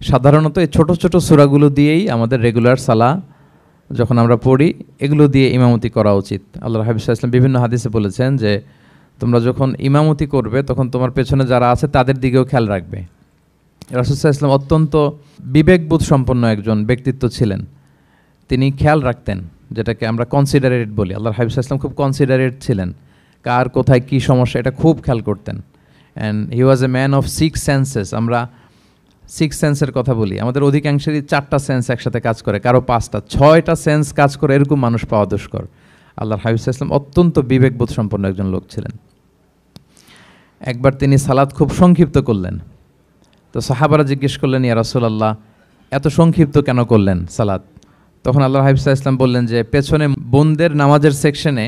সাধারণত এই ছোট ছোট সূরাগুলো দিয়েই আমাদের রেগুলার সালাহ যখন আমরা পড়ি এগুলো দিয়ে ইমামতি করা উচিত। আল্লাহর হাবিব সাল্লাল্লাহু আলাইহি ওয়াসাল্লাম বিভিন্ন হাদিসে বলেছেন যে তোমরা যখন ইমামতি করবে তখন তোমার পেছনে যারা আছে তাদের দিকেও খেয়াল রাখবে। রাসূল সাল্লাল্লাহু আলাইহি ওয়াসাল্লাম অত্যন্ত বিবেকবোধ সম্পন্ন একজন ব্যক্তিত্ব ছিলেন। তিনি খেয়াল রাখতেন, যেটাকে আমরা কনসিডারেট বলি। আল্লাহর হাবিব সাল্লাল্লাহু আলাইহি ওয়াসাল্লাম খুব কনসিডারেট ছিলেন, কার কোথায় কী সমস্যা এটা খুব খেয়াল করতেন। And he was a man of 6 senses. আমরা 6 সেন্সের কথা বলি, আমাদের অধিকাংশেরই 4টা সেন্স একসাথে কাজ করে, কারো 5টা 6টা সেন্স কাজ করে, এরকম মানুষ পাওয়া দুষ্কর। আল্লাহর হাবিব সাল্লাল্লাহু আলাইহি ওয়াসাল্লাম অত্যন্ত বিবেকবোধ সম্পন্ন একজন লোক ছিলেন। একবার তিনি সালাত খুব সংক্ষিপ্ত করলেন, তো সাহাবারা জিজ্ঞেস করলেন, ইয়া রাসূলুল্লাহ এত সংক্ষিপ্ত কেন করলেন সালাত? তখন আল্লাহর হাবিব সাল্লাল্লাহু আলাইহি ওয়াসাল্লাম বললেন যে পেছনে বোনদের নামাজের সেকশনে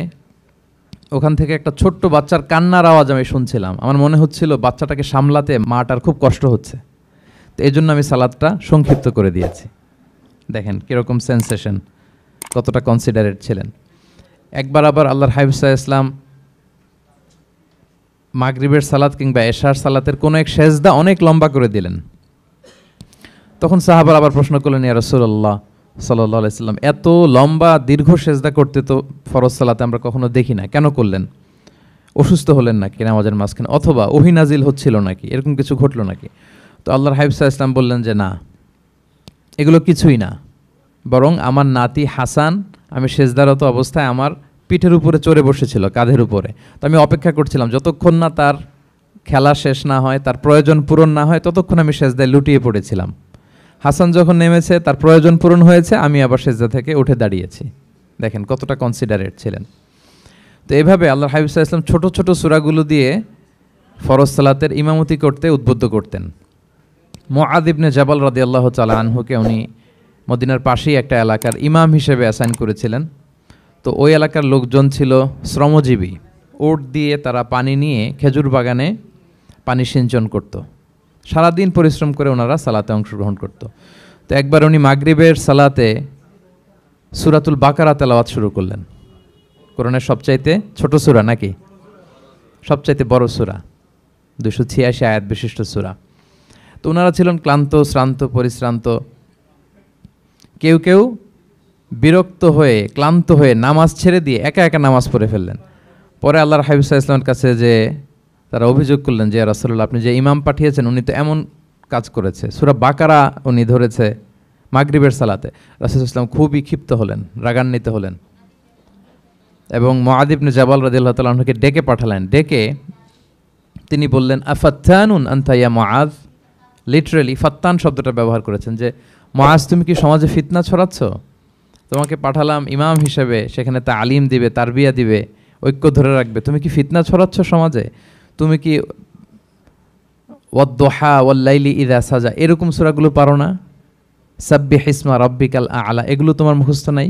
ওখান থেকে একটা ছোট্ট বাচ্চার কান্নার আওয়াজ আমি শুনছিলাম। আমার মনে হচ্ছিল বাচ্চাটাকে সামলাতে মাটার খুব কষ্ট হচ্ছে, তো এই জন্য আমি সালাদটা সংক্ষিপ্ত করে দিয়েছি। দেখেন কীরকম সেন্সেশন, কতটা কনসিডারেট ছিলেন। একবার আবার আল্লাহর হাবিব সাল্লাল্লাহু আলাইহি ওয়াসাল্লাম মাগরিবের সালাত কিংবা এশার সালাতের কোনো এক সেজদা অনেক লম্বা করে দিলেন। তখন সাহাবারা আবার প্রশ্ন করলেন, ইয়া রাসূলুল্লাহ সাল্লাল্লাহু আলাইহি ওয়াসাল্লাম এত লম্বা দীর্ঘ সেজদা করতে তো ফরজ সালাতে আমরা কখনো দেখি না, কেন করলেন? অসুস্থ হলেন নাকি নামাজের মাঝখানে, অথবা ওহী নাজিল হচ্ছিল নাকি, এরকম কিছু ঘটলো নাকি? তো আল্লাহর হাবিব সাল্লাল্লাহু আলাইহি ওয়াসাল্লাম বললেন যে না, এগুলো কিছুই না, বরং আমার নাতি হাসান আমি সেজদারত অবস্থায় আমার পিঠের উপরে চড়ে বসেছিল, কাঁধের উপরে। তো আমি অপেক্ষা করছিলাম যতক্ষণ না তার খেলা শেষ না হয়, তার প্রয়োজন পূরণ না হয়, ততক্ষণ আমি সেজদায় লুটিয়ে পড়েছিলাম। হাসান যখন নেমেছে, তার প্রয়োজন পূরণ হয়েছে, আমি আবার সেজদা থেকে উঠে দাঁড়িয়েছি। দেখেন কতটা কনসিডারেট ছিলেন। তো এইভাবে আল্লাহর হাবিব সাল্লাল্লাহু আলাইহি ওয়াসাল্লাম ছোট ছোট সূরাগুলো দিয়ে ফরজ সালাতের ইমামতি করতে উদ্বুদ্ধ করতেন। মুআয ইবনে জাবাল রাদিয়াল্লাহু তাআলা আনহুকে উনি মদিনার পাশেই একটা এলাকার ইমাম হিসেবে অ্যাসাইন করেছিলেন। তো ওই এলাকার লোকজন ছিল শ্রমজীবী, ওট দিয়ে তারা পানি নিয়ে খেজুর বাগানে পানি সিঞ্চন করত। সারাদিন পরিশ্রম করে ওনারা সালাতে অংশগ্রহণ করত। তো একবার উনি মাগরিবের সালাতে সূরাতুল বাকারা তেলাওয়াত শুরু করলেন। কোরআনের সবচাইতে ছোট সূরা নাকি সবচাইতে বড় সূরা, 286 আয়াত বিশিষ্ট সূরা। তো ওনারা ছিলেন ক্লান্ত, শ্রান্ত, পরিশ্রান্ত। কেউ কেউ বিরক্ত হয়ে, ক্লান্ত হয়ে নামাজ ছেড়ে দিয়ে একা একা নামাজ পড়ে ফেললেন। পরে আল্লাহর হাবিব সাল্লাল্লাহু আলাইহি ওয়াসাল্লামের কাছে যে তারা অভিযোগ করলেন যে, ইয়া রাসূলুল্লাহ আপনি যে ইমাম পাঠিয়েছেন উনি তো এমন কাজ করেছে, সূরা বাকারা উনি ধরেছে মাগরিবের সালাতে। রাসূল সাল্লাল্লাহু আলাইহি ওয়াসাল্লাম খুবই ক্ষিপ্ত হলেন, রাগান্বিত হলেন এবং মুআয ইবনে জাবাল রাদিয়াল্লাহু তাআলা আনহুকে ডেকে পাঠালেন। ডেকে তিনি বললেন, আফাত্তানুন আনতা ইয়া মুআয। লিটারালি ফাত্তান শব্দটা ব্যবহার করেছেন যে, মুআয তুমি কি সমাজে ফিতনা ছড়াচ্ছ? তোমাকে পাঠালাম ইমাম হিসেবে, সেখানে তালিম দিবে, তারবিয়া দিবে, ঐক্য ধরে রাখবে, তুমি কি ফিতনা ছড়াচ্ছ সমাজে? তুমি কি ওয়াদ-দুহা ওয়াল-লাইলি ইযা সাজা এরকম সূরাগুলো পারো না? সাব্বিহ ইসমা রাব্বিকাল আ'লা এগুলো তোমার মুখস্থ নাই?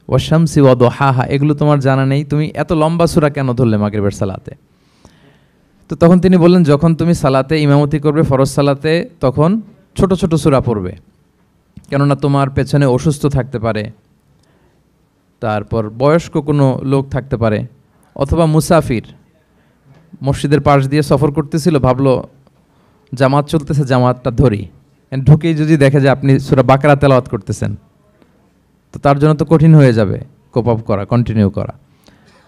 ওয়াশ-শামসি ওয়া-দুহাহা এগুলো তোমার জানা নেই? তুমি এত লম্বা সূরা কেন ধরলে মাগরিবের সালাতে? তো তখন তিনি বললেন, যখন তুমি সালাতে ইমামতি করবে ফরজ সালাতে, তখন ছোট ছোট সূরা পড়বে, কেননা তোমার পেছনে অসুস্থ থাকতে পারে, তারপর বয়স্ক কোনো লোক থাকতে পারে, অথবা মুসাফির মসজিদের পাশ দিয়ে সফর করতেছিল, ভাবলো জামাত চলতেছে, জামাতটা ধরি, ঢুকেই যদি দেখে যে আপনি সূরা বাকারা তেলাওয়াত করতেছেন, তো তার জন্য তো কঠিন হয়ে যাবে কোপ আপ করা, কন্টিনিউ করা।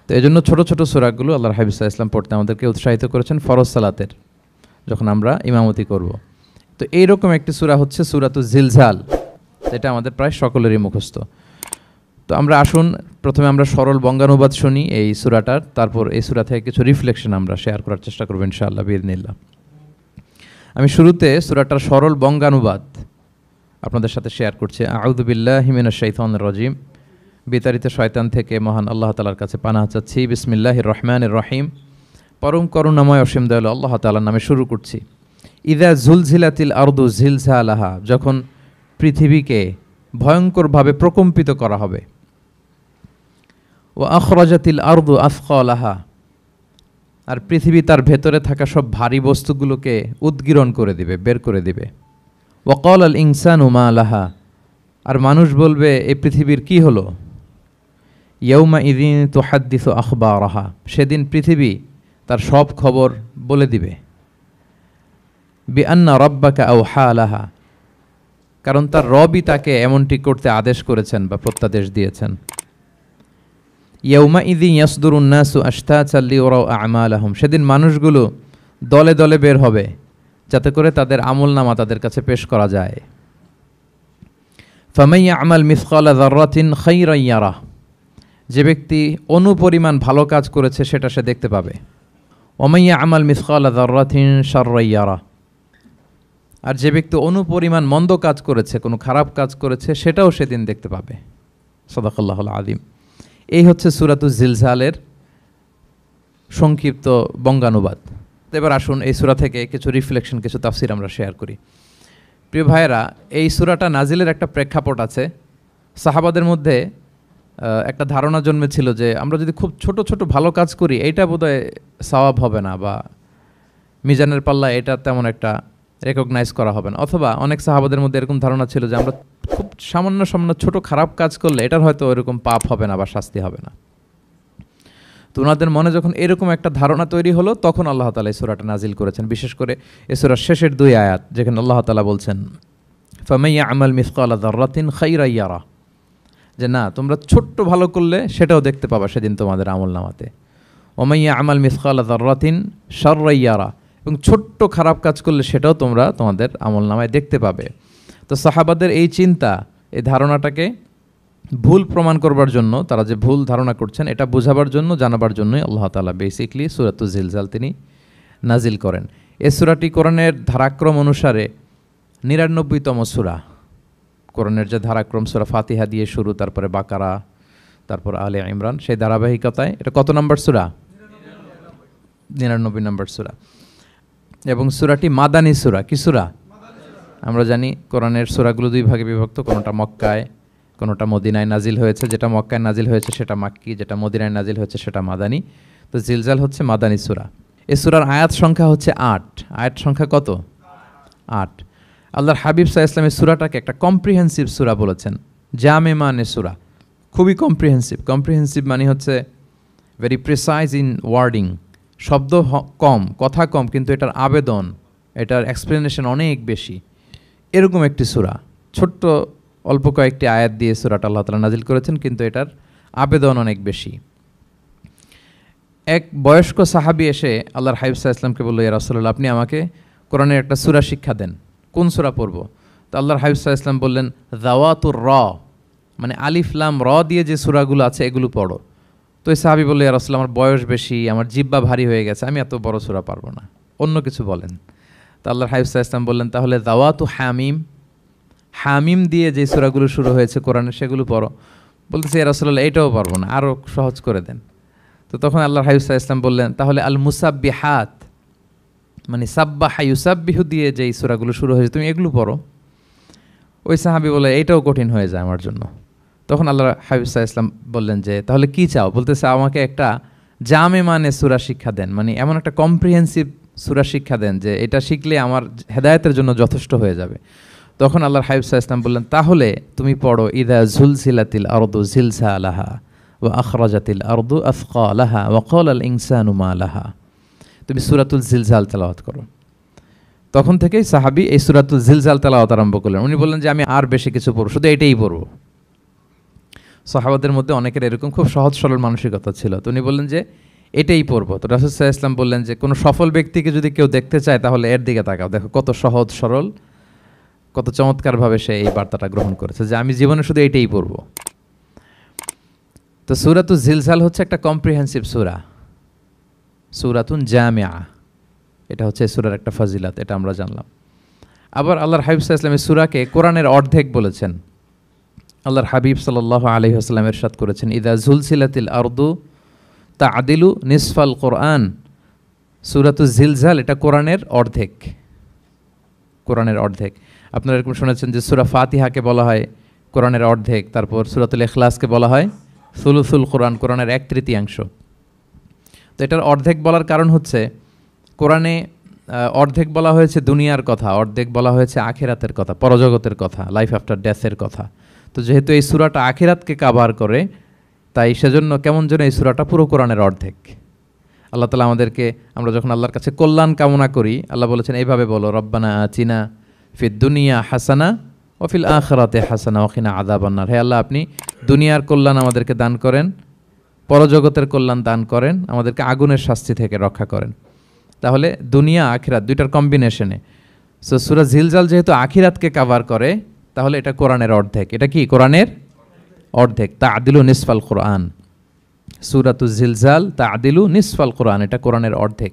তো এই জন্য ছোটো ছোটো সূরাগুলো আল্লাহর হাবিব সাল্লাল্লাহু আলাইহি ওয়াসাল্লাম পড়তে আমাদেরকে উৎসাহিত করেছেন ফরজ সালাতের, যখন আমরা ইমামতি করব। তো এইরকম একটি সূরা হচ্ছে সূরাতুজ জিলজাল, যেটা আমাদের প্রায় সকলেরই মুখস্থ। তো আমরা আসুন প্রথমে আমরা সরল বঙ্গানুবাদ শুনি এই সূরাটার, তারপর এই সূরা থেকে কিছু রিফ্লেকশন আমরা শেয়ার করার চেষ্টা করব ইনশাআল্লাহ বিইذنিল্লাহ। আমি শুরুতে সূরাটার সরল বঙ্গানুবাদ আপনাদের সাথে শেয়ার করছি। আউযু বিল্লাহি মিনাশ শাইতানির রাজিম, বিতাড়িত শয়তান থেকে মহান আল্লাহ তাআলার কাছে পানাহ চাচ্ছি। বিসমিল্লাহির রহমানির রহিম, পরম করুণাময় অসীম দয়ালু আল্লাহ তাআলার নামে শুরু করছি। ইযা জুলজিলাতিল আরদু জিলজালাহা, যখন পৃথিবীকে ভয়ঙ্করভাবে প্রকম্পিত করা হবে। ওয়া আখরাজাতিল আরদু আথকালাহা, আর পৃথিবী তার ভেতরে থাকা সব ভারী বস্তুগুলোকে উদ্গীরণ করে দিবে, বের করে দিবে। ওয়া ক্বালাল ইনসানু মা লাহা, আর মানুষ বলবে এই পৃথিবীর কি হলো। ইয়াউমা ইযিন তুহাদ্দিসু আখবারাহা, সেদিন পৃথিবী তার সব খবর বলে দিবে। বিআন্না রাব্বাকা আওহা লাহা, কারণ তার রবই তাকে এমনটি করতে আদেশ করেছেন বা প্রত্যাদেশ দিয়েছেন। ইয়াউমাইযি ইয়াসদুরুন নাসু আশতাতান লিয়ারাউ আমালাহুম, সেদিন মানুষগুলো দলে দলে বের হবে যাতে করে তাদের আমলনামা তাদের কাছে পেশ করা যায়। ফামান ইয়ামাল মিসকালা যাররাতিন খায়রান ইয়ারাহ, যে ব্যক্তি অনুপরিমাণ ভালো কাজ করেছে সেটা সে দেখতে পাবে। ওমান ইয়ামাল মিসকালা যাররাতিন শাররান ইয়ারাহ, আর যে ব্যক্তি অনুপরিমাণ মন্দ কাজ করেছে, কোনো খারাপ কাজ করেছে, সেটাও সেদিন দেখতে পাবে। সাদাকাল্লাহুল আযীম। এই হচ্ছে সূরাতুজ জিলজালের সংক্ষিপ্ত বঙ্গানুবাদ। এবার আসুন এই সূরা থেকে কিছু রিফ্লেকশন, কিছু তাফসির আমরা শেয়ার করি। প্রিয় ভাইয়েরা, এই সূরাটা নাজিলের একটা প্রেক্ষাপট আছে। সাহাবাদের মধ্যে একটা ধারণা জন্মেছিল যে আমরা যদি খুব ছোট ছোট ভালো কাজ করি এইটা বোধহয় সওয়াব হবে না, বা মিজানের পাল্লা এটা তেমন একটা রেকগনাইজ করা হবে না। অথবা অনেক সাহাবাদের মধ্যে এরকম ধারণা ছিল যে আমরা খুব সামান্য সামান্য ছোট খারাপ কাজ করলে এটার হয়তো এরকম পাপ হবে না বা শাস্তি হবে না। তো ওনাদের মনে যখন এরকম একটা ধারণা তৈরি হলো, তখন আল্লাহ তাআলা এই সূরাটা নাজিল করেছেন। বিশেষ করে এই সূরার শেষের 2 আয়াত, যেখানে আল্লাহ তাআলা বলছেন ফামান ইয়ামাল মিসকালা যাররাতিন খায়রান ইয়ারা, যে না, তোমরা ছোট্ট ভালো করলে সেটাও দেখতে পাবা সেদিন তোমাদের আমলনামাতে। ওমান ইয়ামাল মিসকালা যাররাতিন শাররান ইয়ারা, এবং ছোট্ট খারাপ কাজ করলে সেটাও তোমরা তোমাদের আমলনামায় দেখতে পাবে। তো সাহাবাদের এই চিন্তা, এই ধারণাটাকে ভুল প্রমাণ করবার জন্য, তারা যে ভুল ধারণা করছেন এটা বোঝাবার জন্য, জানাবার জন্যই আল্লাহ তাআলা বেসিকলি সূরাতুজ জিলজাল তিনি নাজিল করেন। এই সূরাটি কোরআনের ধারাক্রম অনুসারে 99তম সূরা। কোরআনের যে ধারাক্রম, সূরা ফাতিহা দিয়ে শুরু, তারপরে বাকারা, তারপর আলে ইমরান, সেই ধারাবাহিকতায় এটা কত নম্বর সূরা? 99 নম্বর সূরা। এবং সূরাটি মাদানী সূরা। কি সূরা? আমরা জানি কোরআনের সূরাগুলো 2 ভাগে বিভক্ত, কোনোটা মক্কায়, কোনোটা মদিনায় নাজিল হয়েছে। যেটা মক্কায় নাজিল হয়েছে সেটা মাক্কি, যেটা মদিনায় নাজিল হয়েছে সেটা মাদানী। তো জিলজাল হচ্ছে মাদানী সূরা। এই সূরার আয়াত সংখ্যা হচ্ছে 8। আয়াত সংখ্যা কত? 8। আল্লাহর হাবিব সাল্লাল্লাহু আলাইহি ওয়াসাল্লাম সূরাটাকে একটা কম্প্রিহেন্সিভ সূরা বলেছেন, জামে মানে সূরা, খুবই কম্প্রিহেন্সিভ। কম্প্রিহেন্সিভ মানে হচ্ছে ভেরি প্রিসাইজ ইন ওয়ার্ডিং, শব্দ কম, কথা কম, কিন্তু এটার আবেদন, এটার এক্সপ্লেনেশন অনেক বেশি, এরকম একটি সূরা। ছোট্ট অল্প কয়েকটি আয়াত দিয়ে সূরাটা আল্লাহ তাআলা নাজিল করেছেন, কিন্তু এটার আবেদন অনেক বেশি। এক বয়স্ক সাহাবী এসে আল্লাহর হাবিব সাল্লাল্লাহু আলাইহি ওয়াসাল্লামকে বলল, ইয়া রাসূলুল্লাহ, আপনি আমাকে কোরআনের একটা সূরা শিক্ষা দেন, কোন সূরা পড়ব? তো আল্লাহর হাবিব সাল্লাল্লাহু আলাইহি ওয়াসাল্লাম বললেন, যাওয়াতুর র, মানে আলিফ লাম র দিয়ে যে সূরাগুলো আছে এগুলো পড়ো। তো এই সাহাবী বলল, ইয়া রাসূলুল্লাহ, আমার বয়স বেশি, আমার জিহ্বা ভারী হয়ে গেছে, আমি এত বড় সূরা পারবো না, অন্য কিছু বলেন। তো আল্লাহর হাবিব সাল্লাল্লাহু আলাইহি ওয়াসাল্লাম বললেন, তাহলে যাওয়াতু হামিম, হামিম দিয়ে যে সূরাগুলো শুরু হয়েছে কোরআনে সেগুলো পড়ো। বলতেছে, ইয়া রাসূলুল্লাহ, এটাও পারবো না, আরও সহজ করে দেন। তো তখন আল্লাহর হাবিব সাল্লাল্লাহু আলাইহি ওয়াসাল্লাম বললেন, তাহলে আল মুসাব্বিহাত, মানে সাব্বাহা ইউসাব্বিহু দিয়ে যেই সূরাগুলো শুরু হয়েছে তুমি এগুলো পড়ো। ওই সাহাবী বলে, এইটাও কঠিন হয়ে যায় আমার জন্য। তখন আল্লাহর হাবিব সাল্লাল্লাহু আলাইহি ওয়াসাল্লাম বললেন যে, তাহলে কি চাও? বলতেছে, আমাকে একটা জামে মানে সূরা শিক্ষা দেন, মানে এমন একটা কম্প্রিহেন্সিভ সূরা শিক্ষা দেন যে এটা শিখলে আমার হেদায়েতের জন্য যথেষ্ট হয়ে যাবে। তখন আল্লাহর হাবিব সাল্লাল্লাহু আলাইহি ওয়াসাল্লাম বললেন, তাহলে তুমি পড়ো ইযা যুলজিলাতিল আরদু জিলজালাহা ওয়া আখরাজাতিল আরদু আথকালাহা ওয়া ক্বালাল ইনসানু মা লাহা। তুমি সূরাতুল জিলজাল তেলাওয়াত করো। তখন থেকেই সাহাবী এই সূরাতুল জিলজাল তেলাওয়াত আরম্ভ করলেন। উনি বললেন যে আমি আর বেশি কিছু পড়ব, শুধু এটাই পড়ব। সাহাবাদের মধ্যে অনেকের এরকম খুব সহজ সরল মানসিকতা ছিল। তো উনি বললেন যে এটাই পড়ব। তো রাসূল সাল্লাল্লাহু আলাইহি ওয়াসাল্লাম বললেন যে কোনো সফল ব্যক্তিকে যদি কেউ দেখতে চায় তাহলে এর দিকে তাকাও, দেখো কত সহজ সরল, কত চমৎকারভাবে সে এই বার্তাটা গ্রহণ করেছে যে আমি জীবনে শুধু এটাই পড়ব। তো সূরাতুল জিলজাল হচ্ছে একটা কম্প্রিহেন্সিভ সূরা, সূরাতুন জামিআ। এটা হচ্ছে সূরার একটা ফজিলত, এটা আমরা জানলাম। আবার আল্লাহর হাবিব সাল্লাল্লাহু আলাইহি ওয়াসাল্লাম সূরাকে কোরআনের অর্ধেক বলেছেন। আল্লাহর হাবিব সাল্লাল্লাহু আলাইহি ওয়াসাল্লাম ইরশাদ করেছেন, ইযা যুলজিলাতিল আরদু তা'দিলু নিসফাল কোরআন। সূরাতুল জিলজাল এটা কোরআনের অর্ধেক, কোরআনের অর্ধেক। আপনারা এরকম শুনেছেন যে সূরা ফাতিহাকে বলা হয় কোরআনের অর্ধেক, তারপর সূরাতুল ইখলাসকে বলা হয় সুলুসুল কোরআন, কোরআনের 1/3। তো এটার অর্ধেক বলার কারণ হচ্ছে কোরআনে অর্ধেক বলা হয়েছে দুনিয়ার কথা, অর্ধেক বলা হয়েছে আখিরাতের কথা, পরজগতের কথা, লাইফ আফটার ডেথের কথা। তো যেহেতু এই সূরাটা আখিরাতকে কাভার করে, তাই সেজন্য কেমন যেন এই সূরাটা পুরো কোরআনের অর্ধেক। আল্লাহ তাআলা আমাদেরকে, আমরা যখন আল্লাহর কাছে কল্যাণ কামনা করি, আল্লাহ বলেছেন এইভাবে বলো, রব্বানা আতিনা ফিদ দুনিয়া হাসানা ওয়াফিল আখিরাতি হাসানা ওয়া কিনা আযাবান্নার। হে আল্লাহ, আপনি দুনিয়ার কল্যাণ আমাদেরকে দান করেন, পরজগতের কল্যাণ দান করেন, আমাদেরকে আগুনের শাস্তি থেকে রক্ষা করেন। তাহলে দুনিয়া আখিরাত দুইটার কম্বিনেশনে। সো সূরা জিলজাল যেহেতু আখিরাতকে কভার করে, তাহলে এটা কোরআনের অর্ধেক। এটা কি কোরআনের অর্ধেক? তা'দিলু নিসফাল কোরআন। সূরাতুজ জিলজাল তা'দিলু নিসফাল কোরআন, এটা কোরআনের অর্ধেক।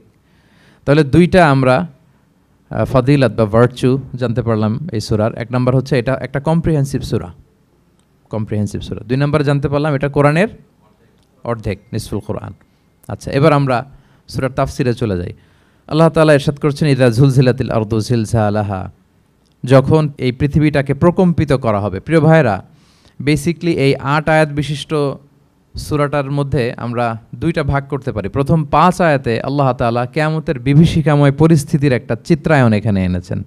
তাহলে দুইটা আমরা ফজিলত বা ভার্চু জানতে পারলাম এই সূরার। এক নম্বর হচ্ছে এটা একটা কম্প্রিহেন্সিভ সূরা, কম্প্রিহেন্সিভ সূরা। দুই নম্বর জানতে পারলাম এটা কোরআনের অর্ধেক, নিসফুল কোরআন। আচ্ছা, এবার আমরা সূরার তাফসিরে চলে যাই। আল্লাহ তাআলা ইরশাদ করছেন, ইযা যুলজিলাতিল আরদু জিলজালাহা, যখন এই পৃথিবীটাকে প্রকম্পিত করা হবে। প্রিয় ভাইরা, বেসিকলি এই 8 আয়াত বিশিষ্ট সূরাটার মধ্যে আমরা দুইটা ভাগ করতে পারি। প্রথম 5 আয়াতে আল্লাহ তাআলা কিয়ামতের বিভীষিকাময় পরিস্থিতির একটা চিত্রায়ন এখানে এনেছেন,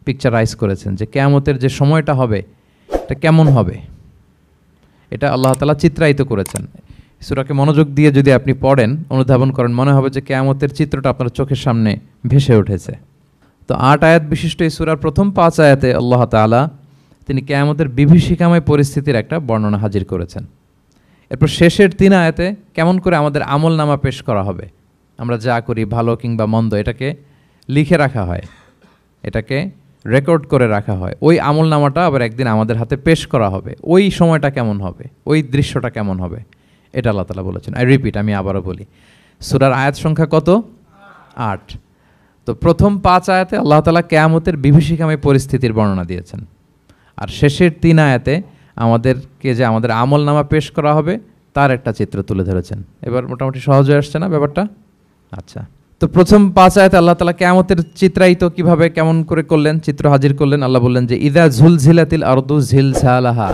পিকচারাইজ করেছেন যে কিয়ামতের যে সময়টা হবে এটা কেমন হবে, এটা আল্লাহ তাআলা চিত্রায়িত করেছেন। সূরাকে মনোযোগ দিয়ে যদি আপনি পড়েন, অনুধাবন করেন, মনে হবে যে কিয়ামতের চিত্রটা আপনার চোখের সামনে ভেসে উঠেছে। তো 8 আয়াত বিশিষ্ট এই সূরার প্রথম 5 আয়াতে আল্লাহ তাআলা তিনি কিয়ামতের বিভীষিকাময় পরিস্থিতির একটা বর্ণনা হাজির করেছেন। এরপর শেষের 3 আয়াতে কেমন করে আমাদের আমলনামা পেশ করা হবে, আমরা যা করি ভালো কিংবা মন্দ, এটাকে লিখে রাখা হয়, এটাকে রেকর্ড করে রাখা হয়। ওই আমলনামাটা আবার একদিন আমাদের হাতে পেশ করা হবে। ওই সময়টা কেমন হবে, ওই দৃশ্যটা কেমন হবে, এটা আল্লাহ তাআলা বলেছেন। আই রিপিট, আমি আবারও বলি, সূরার আয়াত সংখ্যা কত? 8। তো প্রথম 5 আয়াতে আল্লাহ তাআলা কিয়ামতের বিভীষিকাময় পরিস্থিতির বর্ণনা দিয়েছেন, আর শেষের 3 আয়াতে আমাদেরকে যে আমাদের আমলনামা পেশ করা হবে তার একটা চিত্র তুলে ধরেছেন। এবার মোটামুটি সহজ হয়ে আসছে না ব্যাপারটা? আচ্ছা, তো প্রথম 5 আয়াতে আল্লাহ তাআলা কিয়ামতের চিত্রায়িত কিভাবে কেমন করে করলেন, চিত্র হাজির করলেন। আল্লাহ বললেন যে ইযা যুলজিলাতিল আরদু জিলজালাহা,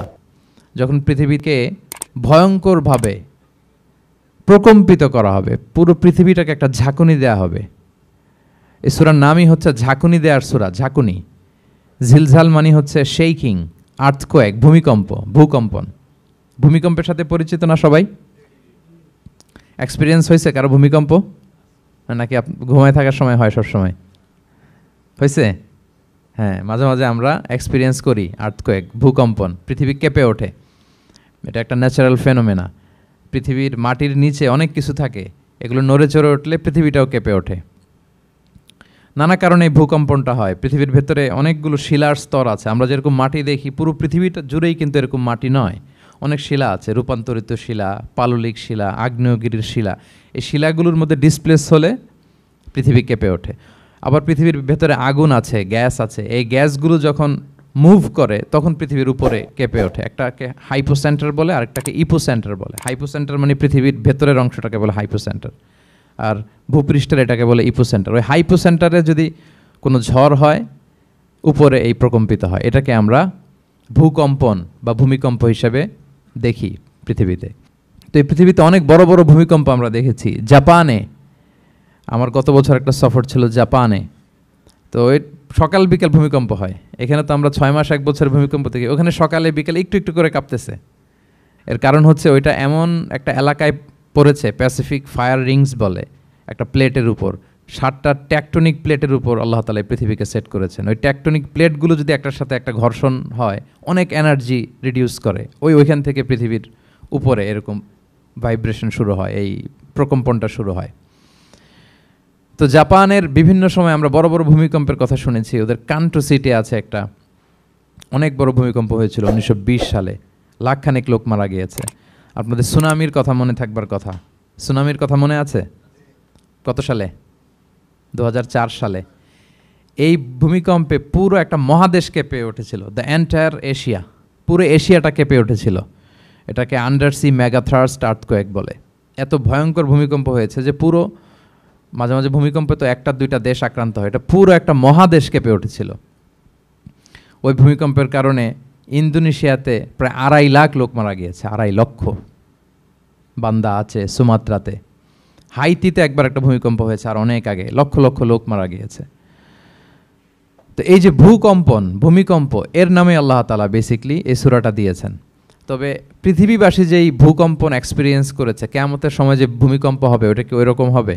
যখন পৃথিবীকে ভয়ঙ্করভাবে প্রকম্পিত করা হবে, পুরো পৃথিবীটাকে একটা ঝাঁকুনি দেয়া হবে। এই সূরার নামই হচ্ছে ঝাঁকুনি দেওয়ার সূরা, ঝাঁকুনি। জিলজাল মানে হচ্ছে শেকিং, আর্থকোয়েক, ভূমিকম্প, ভূকম্পন। ভূমিকম্পের সাথে পরিচিত না সবাই? এক্সপিরিয়েন্স হয়েছে কারো ভূমিকম্প? নাকি ঘুমায় থাকার সময় হয়? সব সময় হয়েছে? হ্যাঁ, মাঝে মাঝে আমরা এক্সপিরিয়েন্স করি আর্থকোয়েক, ভূকম্পন। পৃথিবী কেঁপে ওঠে, এটা একটা ন্যাচারাল ফেনোমেনা। পৃথিবীর মাটির নিচে অনেক কিছু থাকে, এগুলো নড়ে চড়ে উঠলে পৃথিবীটাও কেঁপে ওঠে। নানা কারণে এই ভূকম্পনটা হয়। পৃথিবীর ভেতরে অনেকগুলো শিলার স্তর আছে। আমরা যেরকম মাটি দেখি, পুরো পৃথিবীটা জুড়েই কিন্তু এরকম মাটি নয়, অনেক শিলা আছে, রূপান্তরিত শিলা, পাললিক শিলা, আগ্নেয়গিরির শিলা। এই শিলাগুলোর মধ্যে ডিসপ্লেস হলে পৃথিবী কেঁপে ওঠে। আবার পৃথিবীর ভেতরে আগুন আছে, গ্যাস আছে, এই গ্যাসগুলো যখন মুভ করে তখন পৃথিবীর উপরে কেঁপে ওঠে। একটাকে হাইপোসেন্টার বলে, আরেকটাকে ইপোসেন্টার বলে। হাইপোসেন্টার মানে পৃথিবীর ভেতরের অংশটাকে বলে হাইপোসেন্টার, আর ভূপৃষ্ঠের এটাকে বলে ইপোসেন্টার। ওই হাইপোসেন্টারে যদি কোনো ঝড় হয়, উপরে এই প্রকম্পিত হয়। এটাকে আমরা ভূকম্পন বা ভূমিকম্প হিসেবে দেখি পৃথিবীতে। তো এই পৃথিবীতে অনেক বড় বড় ভূমিকম্প আমরা দেখেছি। জাপানে, আমার গত বছর একটা সফর ছিল জাপানে, তো ওই সকাল বিকাল ভূমিকম্প হয়। এখানে তো আমরা 6 মাস 1 বছর ভূমিকম্প দেখি, ওখানে সকালে বিকালে একটু একটু করে কাঁপতেছে। এর কারণ হচ্ছে ওইটা এমন একটা এলাকায় পড়েছে, প্যাসিফিক ফায়ার রিংস বলে, একটা প্লেটের উপর 7টা ট্যাকটনিক প্লেটের উপর আল্লাহ তাআলা পৃথিবীকে সেট করেছেন। ওই ট্যাকটনিক প্লেটগুলো যদি একটার সাথে একটা ঘর্ষণ হয়, অনেক এনার্জি রিডিউস করে, ওইখান থেকে পৃথিবীর উপরে এরকম ভাইব্রেশন শুরু হয়, এই প্রকম্পনটা শুরু হয়। তো জাপানের বিভিন্ন সময় আমরা বড় বড় ভূমিকম্পের কথা শুনেছি। ওদের কান্টো সিটি আছে একটা, অনেক বড় ভূমিকম্প হয়েছিল 1920 সালে, লাখখানেক লোক মারা গিয়েছে। আপনাদের সুনামির কথা মনে থাকবার কথা, সুনামির কথা মনে আছে? কত সালে? 2004 সালে। এই ভূমিকম্পে পুরো একটা মহাদেশ কেঁপে উঠেছিল, দ্য এন্টায়ার এশিয়া, পুরো এশিয়াটা কেঁপে উঠেছিল। এটাকে আন্ডারসি মেগাথার্স্ট আর্থকোয়েক বলে। এত ভয়ঙ্কর ভূমিকম্প হয়েছে যে পুরো, মাঝে মাঝে ভূমিকম্পে তো 1-2টা দেশ আক্রান্ত হয়, এটা পুরো একটা মহাদেশ কেঁপে উঠেছিল। ওই ভূমিকম্পের কারণে ইন্দোনেশিয়াতে প্রায় 2.5 লাখ লোক মারা গিয়েছে, 2.5 লক্ষ। বান্দা আছে সুমাত্রাতে। হাইতিতে একবার একটা ভূমিকম্প হয়েছে, আর অনেক আগে, লক্ষ লক্ষ লোক মারা গিয়েছে। তো এই যে ভূকম্পন, ভূমিকম্প, এর নামে আল্লাহ তাআলা বেসিকলি এই সূরাটা দিয়েছেন। তবে পৃথিবীবাসী যেই ভূকম্পন এক্সপিরিয়েন্স করেছে, কিয়ামতের সময় যে ভূমিকম্প হবে ওটা কি ওই রকম হবে?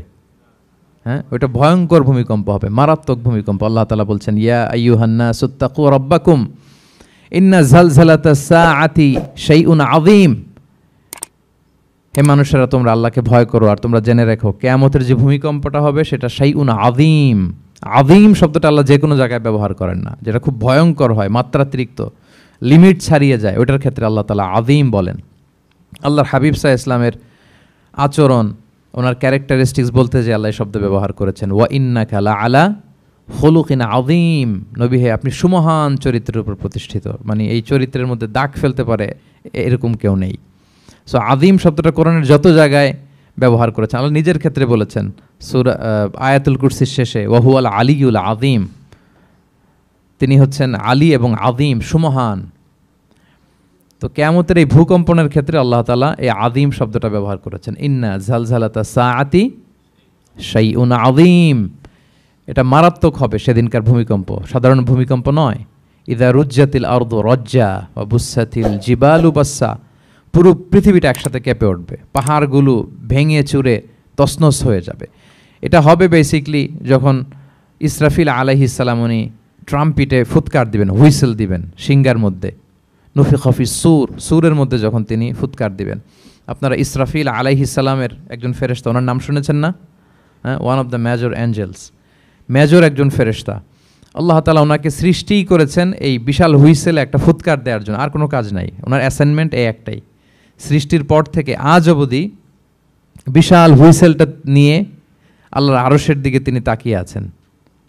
হ্যাঁ, ওইটা ভয়ঙ্কর ভূমিকম্প হবে, মারাত্মক ভূমিকম্প। আল্লাহ তাআলা বলছেন, ইয়া আইয়ুহান নাসু তাকু রাব্বাকুম, ইন্না জালজালাতাস সাআতি শাইউন আযীম। হে মানুষেরা, তোমরা আল্লাহকে ভয় করো আর তোমরা জেনে রেখো কিয়ামতের যে ভূমিকম্পটা হবে সেটা শাইউন আযীম। আযীম শব্দটা আল্লাহ যে কোনো জায়গায় ব্যবহার করেন না, যেটা খুব ভয়ঙ্কর হয়, মাত্রাতিরিক্ত, লিমিট ছাড়িয়ে যায়, ওইটার ক্ষেত্রে আল্লাহ তাআলা আযীম বলেন। আল্লাহর হাবিব সাল্লাল্লাহু আলাইহি ইসলামের আচরণ, ওনার ক্যারেক্টারিস্টিক্স বলতে যে আল্লাহ এই শব্দ ব্যবহার করেছেন, ওয়া ইন্নাকা লাআলা খুলুকিন আযীম। নবী হে, আপনি সুমহান চরিত্রের উপর প্রতিষ্ঠিত, মানে এই চরিত্রের মধ্যে দাগ ফেলতে পারে এরকম কেউ নেই। সো আযীম শব্দটা কোরআনের যত জায়গায় ব্যবহার করেছেন, আল্লাহ নিজের ক্ষেত্রে বলেছেন সূরা আয়াতুল কুরসির শেষে, ওয়া হুয়াল আলিয়ুল আযীম, তিনি হচ্ছেন আলী এবং আযীম, সুমহান। তো কিয়ামতের এই ভূকম্পনের ক্ষেত্রে আল্লাহ তাআলা এই আযীম শব্দটা ব্যবহার করেছেন। ইন্না জালজালাতাস সাআতি শাইউন আযীম, এটা মারাত্মক হবে সেদিনকার ভূমিকম্প, সাধারণ ভূমিকম্প নয়। ইযা রুজ্জাতিল আরদু রাজ্জা ওয়া বুসাতিল জিবালু বাসসা, পুরো পৃথিবীটা একসাথে কেঁপে উঠবে, পাহাড়গুলো ভেঙে চুরে তছনছ হয়ে যাবে। এটা হবে বেসিকলি যখন ইসরাফিল আলাইহিস সালাম উনি ট্রাম্পিটে ফুৎকার দিবেন, হুইসেল দিবেন সিঙ্গার মধ্যে, নুফিখা ফিস সূর, সূরের মধ্যে যখন তিনি ফুৎকার দিবেন। আপনারা ইসরাফিল আলাইহিস সালামের একজন ফেরেশতা, ওনার নাম শুনেছেন না? হ্যাঁ, one of the major angels, major একজন ফেরেশতা। আল্লাহ তাআলা ওনাকে সৃষ্টিই করেছেন এই বিশাল হুইসেলে একটা ফুৎকার দেওয়ার জন্য, আর কোনো কাজ নাই, ওনার অ্যাসাইনমেন্ট এই একটাই। সৃষ্টির পর থেকে আজ অবধি বিশাল হুইসেলটা নিয়ে আল্লাহর আরশের দিকে তিনি তাকিয়ে আছেন,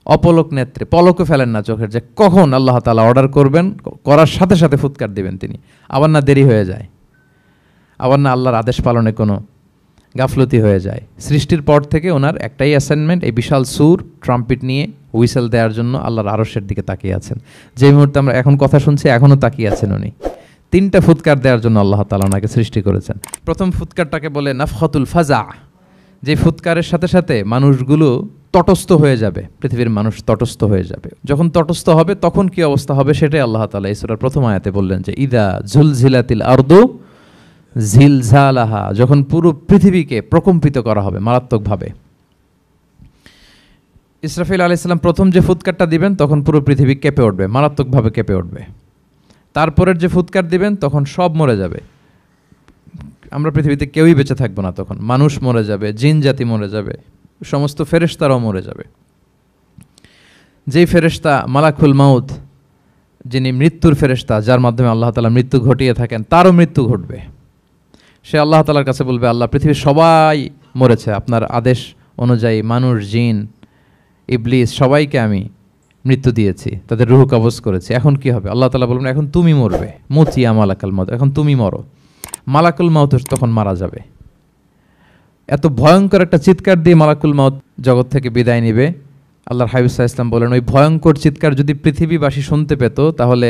অপলক নেত্রে, পলকও ফেলেন না চোখের, যে কখন আল্লাহ তাআলা অর্ডার করবেন, করার সাথে সাথে ফুৎকার দিবেন তিনি, আবার না দেরি হয়ে যায়, আবার না আল্লাহর আদেশ পালনে কোনো গাফলতি হয়ে যায়। সৃষ্টির পর থেকে ওনার একটাই অ্যাসাইনমেন্ট, এই বিশাল সুর ট্রাম্পিট নিয়ে হুইসেল দেওয়ার জন্য আল্লাহর আরশের দিকে তাকিয়ে আছেন। যে মুহূর্তে আমরা এখন কথা শুনছি এখনও তাকিয়ে আছেন উনি। 3টা ফুৎকার দেওয়ার জন্য আল্লাহ তাআলা ওনাকে সৃষ্টি করেছেন। প্রথম ফুৎকারটাকে বলে নাফখাতুল ফাজা, যে ফুৎকারের সাথে সাথে মানুষগুলো তটস্থ হয়ে যাবে, পৃথিবীর মানুষ তটস্থ হয়ে যাবে। যখন তটস্থ হবে তখন কি অবস্থা হবে সেটাই আল্লাহ তাআলা এই সূরার প্রথম আয়াতে বললেন, যে ইদা জুলজিলাতিল আরদু জিলজালাহা, যখন পুরো পৃথিবীকে প্রকম্পিত করা হবে মারাত্মকভাবে। ইসরাফিল আলাইহিস সালাম প্রথম যে ফুৎকারটা দিবেন তখন পুরো পৃথিবী কেঁপে উঠবে, মারাত্মকভাবে কেঁপে উঠবে। তারপরের যে ফুৎকার দিবেন তখন সব মরে যাবে, আমরা পৃথিবীতে কেউই বেঁচে থাকবো না, তখন মানুষ মরে যাবে, জিন জাতি মরে যাবে, সমস্ত ফেরেশতারাও মরে যাবে। যেই ফেরেশতা মালাকুল মাউত, যিনি মৃত্যুর ফেরেশতা, যার মাধ্যমে আল্লাহ তাআলা মৃত্যু ঘটিয়ে থাকেন, তারও মৃত্যু ঘটবে। সে আল্লাহ তাআলার কাছে বলবে, আল্লাহ, পৃথিবীর সবাই মরেছে, আপনার আদেশ অনুযায়ী মানুষ, জিন, ইবলিস সবাইকে আমি মৃত্যু দিয়েছি, তাদের রূহ কবজ করেছি, এখন কি হবে? আল্লাহ তাআলা বলবেন, এখন তুমি মরবে, মুতিয়া মালাকুল মাউত, এখন তুমি মরো। মালাকুল মাউত তখন মারা যাবে। এত ভয়ঙ্কর একটা চিৎকার দিয়ে মালাকুল মাউত জগৎ থেকে বিদায় নেবে। আল্লাহর হাবিব সাল্লাল্লাহু আলাইহি ওয়াসাল্লাম বলেন, ওই ভয়ঙ্কর চিৎকার যদি পৃথিবীবাসী শুনতে পেত তাহলে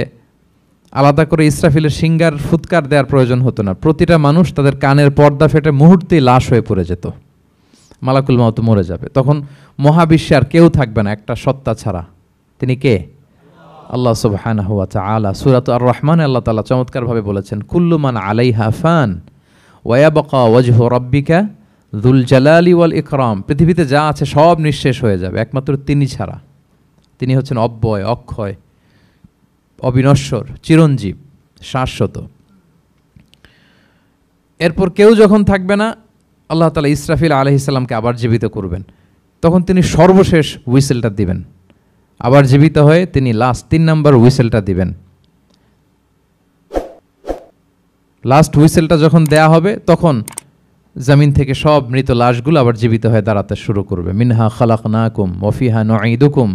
আলাদা করে ইসরাফিলের সিঙ্গার ফুৎকার দেওয়ার প্রয়োজন হতো না, প্রতিটা মানুষ তাদের কানের পর্দা ফেটে মুহূর্তেই লাশ হয়ে পড়ে যেত। মালাকুল মাউত মরে যাবে, তখন মহাবিশ্বে আর কেউ থাকবে না একটা সত্তা ছাড়া। তিনি কে? আল্লাহ সুবহানাহু ওয়া তাআলা। সূরা আর রহমানে আল্লাহ তাআলা চমৎকারভাবে বলেছেন, কুল্লু মান আলাইহা ফান ওয়া ইয়াবকা ওয়াজহু রাব্বিকা যুল জালালি ওয়াল ইকরাম, পৃথিবীতে যা আছে সব নিঃশেষ হয়ে যাবে একমাত্র তিনি ছাড়া। তিনি হচ্ছেন অব্যয়, অক্ষয়, অবিনশ্বর, চিরঞ্জীব, শাশ্বত। এরপর কেউ যখন থাকবে না, আল্লাহ তাআলা ইসরাফিল আলাইহিস সালামকে আবার জীবিত করবেন, তখন তিনি সর্বশেষ হুইসেলটা দিবেন, আবার জীবিত হয়ে তিনি লাস্ট 3 নম্বর হুইসেলটা দিবেন। লাস্ট হুইসেলটা যখন দেয়া হবে তখন জমিন থেকে সব মৃত লাশগুলো আবার জীবিত হয়ে দাঁড়াতে শুরু করবে। মিনহা খালাকনাকুম ওয়া ফিহা নুঈদুকুম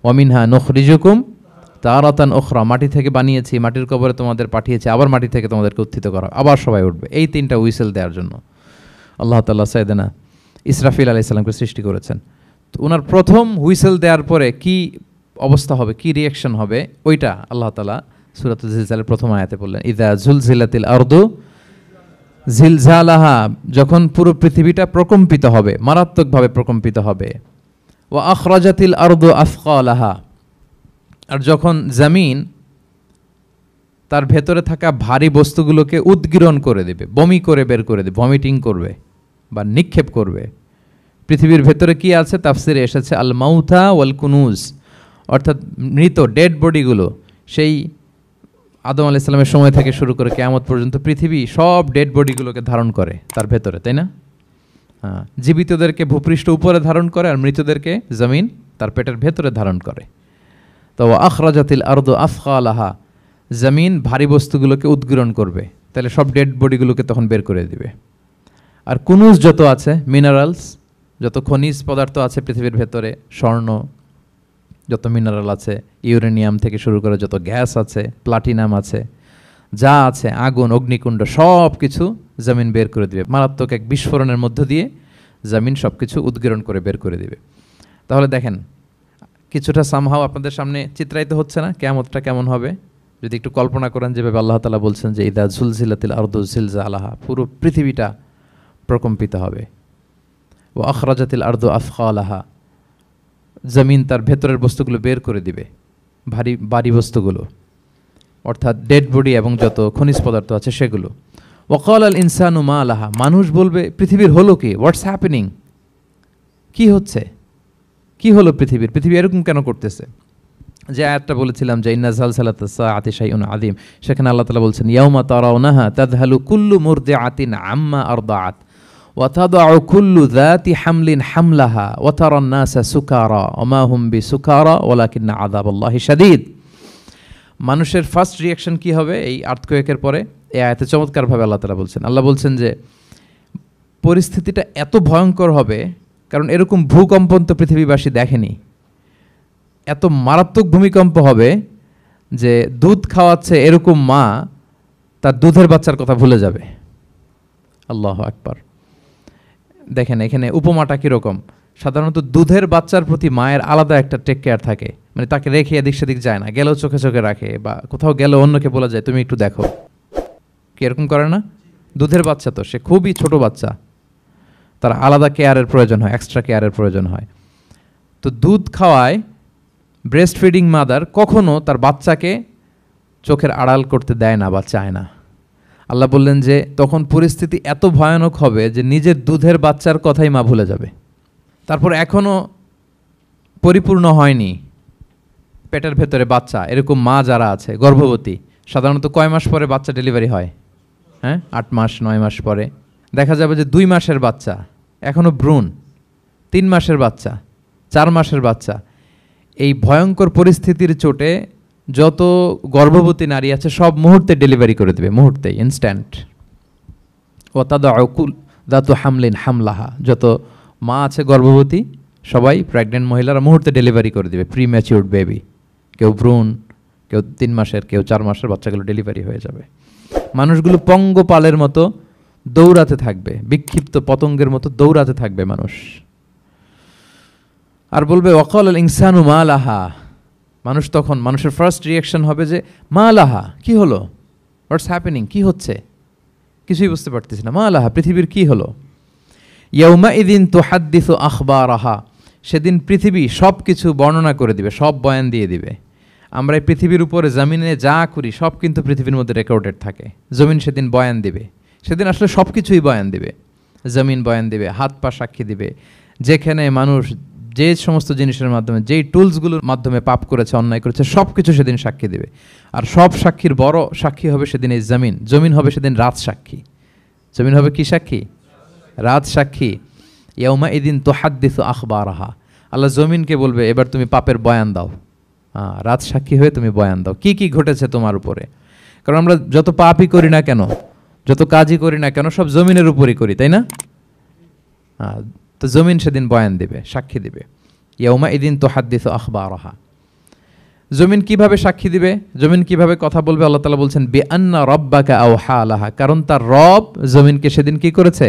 ওয়া মিনহা নুখরিজুকুম তারাতান উখরা, মাটি থেকে বানিয়েছি, মাটির কবরে তোমাদের পাঠিয়েছি, আবার মাটি থেকে তোমাদেরকে উত্থিত করা, আবার সবাই উঠবে। এই 3টা হুইসেল দেওয়ার জন্য আল্লাহ তাআলা সাইয়েদনা ইসরাফিল আলাইহিস সালামকে সৃষ্টি করেছেন। তো ওনার প্রথম হুইসেল দেওয়ার পরে কি অবস্থা হবে, কি রিয়াকশন হবে, ওইটা আল্লাহ তাআলা সূরাতুল জিলজালের প্রথম আয়াতে বললেন, ইযা জুলজিলাতিল আরদু জিলজালাহা, যখন পুরো পৃথিবীটা প্রকম্পিত হবে, মারাত্মকভাবে প্রকম্পিত হবে। ওয়া আখরাজাতিল আরদু আফকালাহা, আর যখন জমিন তার ভেতরে থাকা ভারী বস্তুগুলোকে উদ্গীরণ করে দেবে, বমি করে বের করে দেবে, ভমিটিং করবে বা নিক্ষেপ করবে। পৃথিবীর ভেতরে কি আছে, তাফসিরে এসেছে আল মাউতা ওয়াল কুনুজ, অর্থাৎ মৃত ডেড বডিগুলো, সেই আদম আলাইহিস সালামের সময় থেকে শুরু করে কিয়ামত পর্যন্ত পৃথিবী সব ডেড বডিগুলোকে ধারণ করে তার ভেতরে, তাই না? হ্যাঁ, জীবিতদেরকে ভূপৃষ্ঠ উপরে ধারণ করে আর মৃতদেরকে জমিন তার পেটের ভেতরে ধারণ করে। তো আখরাজাতিল আরদু আফকালাহা, জমিন ভারী বস্তুগুলোকে উদ্গীরণ করবে, তাহলে সব ডেড বডিগুলোকে তখন বের করে দিবে। আর কুনুজ যত আছে, মিনারেলস, যত খনিজ পদার্থ আছে পৃথিবীর ভেতরে, স্বর্ণ, যত মিনারেল আছে, ইউরেনিয়াম থেকে শুরু করে যত গ্যাস আছে, প্লাটিনাম আছে, যা আছে, আগুন, অগ্নিকুণ্ড, সব কিছু জমিন বের করে দিবে। মারাত্মক এক বিস্ফোরণের মধ্য দিয়ে জমিন সব কিছু উদ্গীরণ করে বের করে দিবে। তাহলে দেখেন, কিছুটা সামহাও আপনাদের সামনে চিত্রায়িত হচ্ছে না কিয়ামতটা কেমন হবে? যদি একটু কল্পনা করেন যেভাবে আল্লাহ তাআলা বলছেন যে ইদা জুলজিলাতিল আরদু জিলজালাহা, পুরো পৃথিবীটা প্রকম্পিত হবে। ও আখরাজাতিল আরদু আফকালাহা, জমিন তার ভেতরের বস্তুগুলো বের করে দিবে, ভারী বস্তুগুলো, অর্থাৎ ডেড বডি এবং যত খনিজ পদার্থ আছে সেগুলো। ওয়াকাল আল ইনসানু মা লাহা, মানুষ বলবে পৃথিবীর হলো কি, হোয়াটস হ্যাপেনিং, কি হচ্ছে, কি হলো পৃথিবী এরকম কেন করতেছে? যে আয়াতটা বলেছিলাম যে ইন্না জালজালাতাস সাআতি শাইউন আযীম, সেখানে আল্লাহ তাআলা বলছেন ইয়াউমা তারাউনাহা তাযহালু কুল্লু মুরদিআতিন আম্মা আরদাআত ওয়া তাদাউ কুল্লু যাতি হামলিন হামলাহা ওয়া তারান নাসা সুকারা ওয়া মা হুম বিসুকারা ওয়ালাকিন্না আযাবাল্লাহি শাদীদ। মানুষের ফার্স্ট রিয়াকশন কি হবে এই আর্থকোয়েকের পরে? এই আয়াতে চমৎকারভাবে আল্লাহ তাআলা বলছেন। আল্লাহ বলছেন যে পরিস্থিতিটা এত ভয়ঙ্কর হবে, কারণ এরকম ভূকম্পন তো পৃথিবীবাসী দেখেনি। এত মারাত্মক ভূমিকম্প হবে যে দুধ খাওয়াচ্ছে এরকম মা তার দুধের বাচ্চার কথা ভুলে যাবে। আল্লাহু আকবার। দেখেন এখানে উপমাটা কীরকম। সাধারণত দুধের বাচ্চার প্রতি মায়ের আলাদা একটা টেক কেয়ার থাকে, মানে তাকে রেখে এদিক সেদিক যায় না, গেলেও চোখে চোখে রাখে, বা কোথাও গেলেও অন্যকে বলা যায় তুমি একটু দেখো, কি এরকম করে না? দুধের বাচ্চা তো সে খুবই ছোট বাচ্চা, তার আলাদা কেয়ারের প্রয়োজন হয়, এক্সট্রা কেয়ারের প্রয়োজন হয়। তো দুধ খাওয়ায় ব্রেস্ট ফিডিং মাদার কখনো তার বাচ্চাকে চোখের আড়াল করতে দেয় না বা চায় না। আল্লাহ বললেন যে তখন পরিস্থিতি এত ভয়ানক হবে যে নিজের দুধের বাচ্চার কথাই মা ভুলে যাবে। তারপর এখনও পরিপূর্ণ হয়নি পেটের ভেতরে বাচ্চা, এরকম মা যারা আছে গর্ভবতী, সাধারণত কয় মাস পরে বাচ্চা ডেলিভারি হয়? হ্যাঁ, 8 মাস 9 মাস পরে। দেখা যাবে যে 2 মাসের বাচ্চা, এখনও ভ্রূণ, 3 মাসের বাচ্চা, 4 মাসের বাচ্চা। এই ভয়ঙ্কর পরিস্থিতির চোটে যত গর্ভবতী নারী আছে সব মুহূর্তে ডেলিভারি করে দেবে, মুহূর্তেই, ইনস্ট্যান্ট। ও তাদাউ কুল্লু যাতি হামলিন হামলাহা, যত মা আছে গর্ভবতী সবাই, প্রেগনেন্ট মহিলারা মুহূর্তে ডেলিভারি করে দেবে, প্রি ম্যাচিউরড বেবি, কেউ ভ্রূণ, কেউ 3 মাসের, কেউ 4 মাসের বাচ্চাগুলো ডেলিভারি হয়ে যাবে। মানুষগুলো পঙ্গপালের মতো দৌড়াতে থাকবে, বিক্ষিপ্ত পতঙ্গের মতো দৌড়াতে থাকবে মানুষ। আর বলবে ওয়াকাল আল ইনসানু মা লাহা, মানুষ তখন, মানুষের ফার্স্ট রিয়াকশন হবে যে মা লাহা, কি হলো, হোয়াটস হ্যাপেনিং, কি হচ্ছে, কিছুই বুঝতে পারতেছি না, মা লাহা, পৃথিবীর কি হলো। ইয়াউমা ইদিন তুহাদ্দিসু আখবারাহা, সেদিন পৃথিবী সব কিছু বর্ণনা করে দিবে, সব বয়ান দিয়ে দিবে। আমরা এই পৃথিবীর উপরে জমিনে যা করি সব কিন্তু পৃথিবীর মধ্যে রেকর্ডেড থাকে। জমিন সেদিন বয়ান দিবে, সেদিন আসলে সব কিছুই বয়ান দিবে। জমিন বয়ান দিবে, হাত পা সাক্ষী দিবে, যেখানে মানুষ যে সমস্ত জিনিসের মাধ্যমে, যেই টুলসগুলোর মাধ্যমে পাপ করেছে, অন্যায় করেছে, সব কিছু সেদিন সাক্ষী দেবে। আর সব সাক্ষীর বড় সাক্ষী হবে সেদিন এই জমিন। জমিন হবে সেদিন রাত সাক্ষী। জমিন হবে কি সাক্ষী? রাত সাক্ষী। ইয়াউমা ইদিন তুহাদ্দিসু আখবারাহা, আল্লাহ জমিনকে বলবে এবার তুমি পাপের বয়ান দাও, রাত সাক্ষী হয়ে তুমি বয়ান দাও, কি কি ঘটেছে তোমার উপরে। কারণ আমরা যত পাপই করি না কেন, যত কাজই করি না কেন, সব জমিনের উপরই করি, তাই না? তো জমিন সেদিন বয়ান দিবে, সাক্ষী দিবে। ইয়াউমা ইদিন তুহাদ্দিসু আখবারাহা। জমিন কিভাবে সাক্ষী দিবে, জমিন কিভাবে কথা বলবে? আল্লাহ তাআলা বলছেন বিআন্না রাব্বাকা আওহা লাহা, কারণ তার রব জমিনকে সেদিন কি করেছে?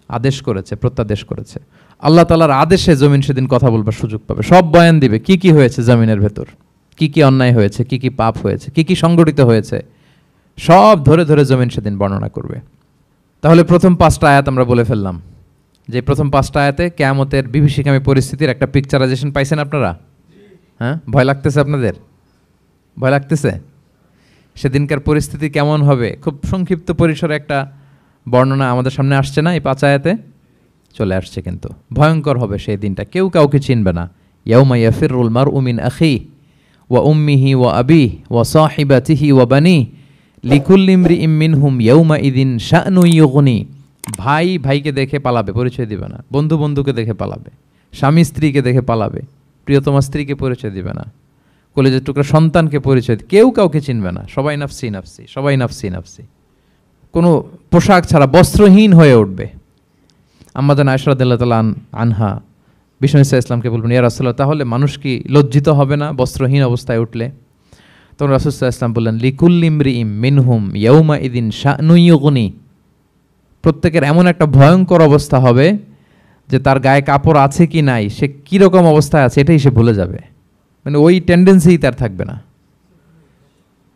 আদেশ করেছে, প্রত্যাদেশ করেছে। আল্লাহ তাআলার আদেশে জমিন সেদিন কথা বলবার সুযোগ পাবে, সব বয়ান দিবে, কি কি হয়েছে জমিনের ভেতর, কি কি অন্যায় হয়েছে, কি কি পাপ হয়েছে, কি কি সংগঠিত হয়েছে, সব ধরে ধরে জমিন সেদিন বর্ণনা করবে। তাহলে প্রথম 5টা আয়াত আমরা বলে ফেললাম, যে প্রথম 5টা আয়াতে কিয়ামতের বিভীষিকামী পরিস্থিতির একটা পিকচারাইজেশন পাইছেন আপনারা? হ্যাঁ, ভয় লাগতেছে আপনাদের? ভয় লাগতেছে? সেদিনকার পরিস্থিতি কেমন হবে খুব সংক্ষিপ্ত পরিসরে একটা বর্ণনা আমাদের সামনে আসছে না? এই 5 আয়াতে চলে আসছে। কিন্তু ভয়ঙ্কর হবে সেই দিনটা, কেউ কাউকে চিনবে না। ইয়াউমা ইয়াফিরুল মারউ মিন আখিহি ওয়া উম্মিহি ওয়া আবিহি ওয়া সাহিবাতিহি ওয়া বানিহি লিকুল্লি ইমরিইম মিনহুম ইয়াউমাইযিন শা'নুন ইউগনি। ভাই ভাইকে দেখে পালাবে, পরিচয় দিবে না। বন্ধু বন্ধুকে দেখে পালাবে, স্বামী স্ত্রীকে দেখে পালাবে, প্রিয়তমা স্ত্রীকে পরিচয় দিবে না, কলেজের টুকরা সন্তানকে পরিচয়, কেউ কাউকে চিনবে না। সবাই নাফসি নাফসি, সবাই নাফসি নাফসি। কোনো পোশাক ছাড়া বস্ত্রহীন হয়ে উঠবে। আম্মাজান আয়েশা রাদিয়াল্লাহু তাআলা আনহা বিষ্ণু ইসলামকে বলবেন, ইয়া রাসূলুল্লাহ, তাহলে মানুষ কি লজ্জিত হবে না বস্ত্রহীন অবস্থায় উঠলে? তখন রাসূল সাল্লাল্লাহু আলাইহি ওয়াসাল্লাম বললেন, লিকুল্লি ইমরিইম মিনহুম ইয়াউমাইযিন শা'নুন ইউগনি। প্রত্যেকের এমন একটা ভয়ঙ্কর অবস্থা হবে যে তার গায়ে কাপড় আছে কি নাই, সে কীরকম অবস্থায় আছে এটাই সে ভুলে যাবে। মানে ওই টেন্ডেন্সিই তার থাকবে না,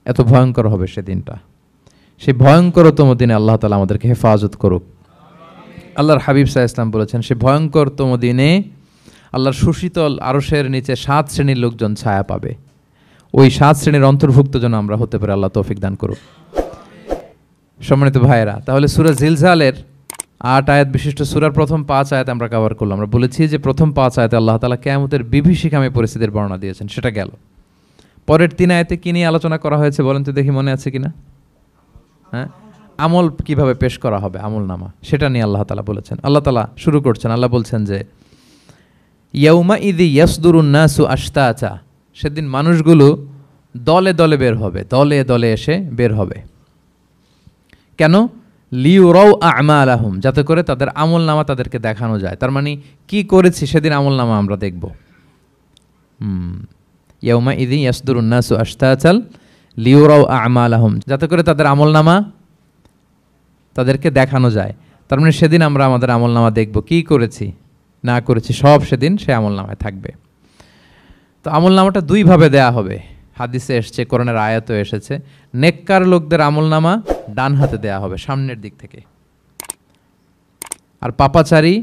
এত ভয়ঙ্কর হবে সেদিনটা। সেই ভয়ঙ্করতম দিনে আল্লাহ তাআলা আমাদেরকে হেফাজত করুক। আল্লাহর হাবিব সাল্লাল্লাহু আলাইহি ওয়াসাল্লাম বলেছেন, সে ভয়ঙ্করতম দিনে আল্লাহর সুশীতল আরশের নিচে 7 শ্রেণীর লোকজন ছায়া পাবে। ওই 7 শ্রেণীর অন্তর্ভুক্ত যেন আমরা হতে পারি, আল্লাহ তৌফিক দান করুক। সম্মানিত ভাইয়েরা, তাহলে সূরা জিলজালের 8 আয়াত বিশিষ্ট সূরার প্রথম 5 আয়াত আমরা কভার করলাম। আমরা বলেছি যে প্রথম 5 আয়াতে আল্লাহ তাআলা কিয়ামতের বিভীষিকাময় পরিস্থিতির বর্ণনা দিয়েছেন, সেটা গেল। পরের 3 আয়াতে কি নিয়ে আলোচনা করা হয়েছে বলেন তো দেখি, মনে আছে কিনা? হ্যাঁ, আমল কিভাবে পেশ করা হবে, আমল নামা, সেটা নিয়ে আল্লাহ তাআলা বলেছেন। আল্লাহ তাআলা শুরু করছেন, আল্লাহ বলছেন যে ইয়াউমাইযি ইয়াসদুরুন নাসু আশতাতা, সেদিন মানুষগুলো দলে দলে বের হবে, দলে দলে এসে বের হবে। কেন? লিউরাউ আমালাহুম, যাতে করে তাদের আমল নামা তাদেরকে দেখানো যায়। তার মানে কি করেছি সেদিন আমল নামা আমরা দেখব। ইয়াউমাইযি ইয়াসদুরুন নাসু আশতাতাল লিউরাউ আমালাহুম, যাতে করে তাদের আমল নামা তাদেরকে দেখানো যায়। তার মানে সেদিন আমরা আমাদের আমল নামা দেখব, কি করেছি না করেছি সব সেদিন সে আমল নামায় থাকবে। তো আমল নামাটা 2 ভাবে দেয়া হবে, হাদিসে এসেছে, কোরআনের আয়াতও এসেছে। নেককার লোকদের আমল নামা ডান হাতে দেয়া হবে, সামনের দিক থেকে। আর পাপাচারী,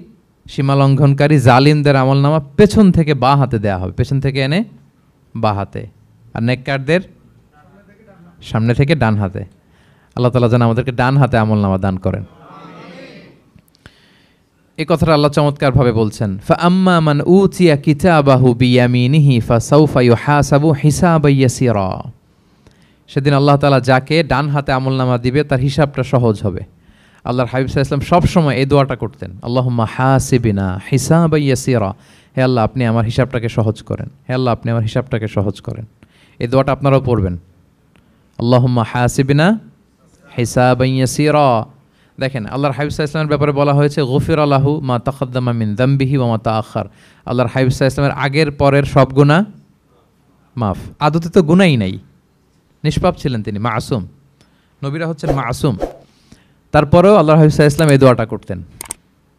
সীমা লঙ্ঘনকারী, জালিমদের আমল নামা পেছন থেকে বাঁ হাতে দেয়া হবে, পেছন থেকে এনে বাঁ হাতে। আর নেককারদের সামনে থেকে ডান হাতে। আল্লাহ তাআলা যেন আমাদেরকে ডান হাতে আমল নামা দান করেন। এই কথাটা আল্লাহ চমৎকারভাবে বলছেন, ফাআম্মা মান উতিয়া কিতাবাহু বিয়ামিনিহি ফাসাউফা ইউহাসাবু হিসাবান ইয়াসীরা। সেদিন আল্লাহ তাআলা যাকে ডান হাতে আমলনামা দিবে তার হিসাবটা সহজ হবে। আল্লাহর হাবিব সাল্লাল্লাহু আলাইহি ওয়াসাল্লাম সব সময় এই দোয়াটা করতেন, আল্লাহুম্মা হাসিবিনা হিসাবান ইয়াসীরা। হে আল্লাহ, আপনি আমার হিসাবটাকে সহজ করেন, হে আল্লাহ, আপনি আমার হিসাবটাকে সহজ করেন। এই দোয়াটা আপনারাও পড়বেন, আল্লাহুম্মা হাসিবিনা হিসাবান ইয়াসীরা। দেখেন, আল্লাহর হাবিব সাল্লাল্লাহু আলাইহি ওয়াসাল্লামের ব্যাপারে বলা হয়েছে গফিরা লাহু মা তাকাদ্দামা মিন যামবিহি ওয়া মা তাআখার। আল্লাহর হাবিব সাল্লাল্লাহু আলাইহি ওয়াসাল্লামের আগের পরের সব গুনাহ মাফ। আদতে তো গুনাহই নাই, নিষ্পাপ ছিলেন তিনি, মাসুম। নবীরা হচ্ছেন মাসুম। তারপরেও আল্লাহর হাবিব সাল্লাল্লাহু আলাইহি ওয়াসাল্লাম এই দোয়াটা করতেন,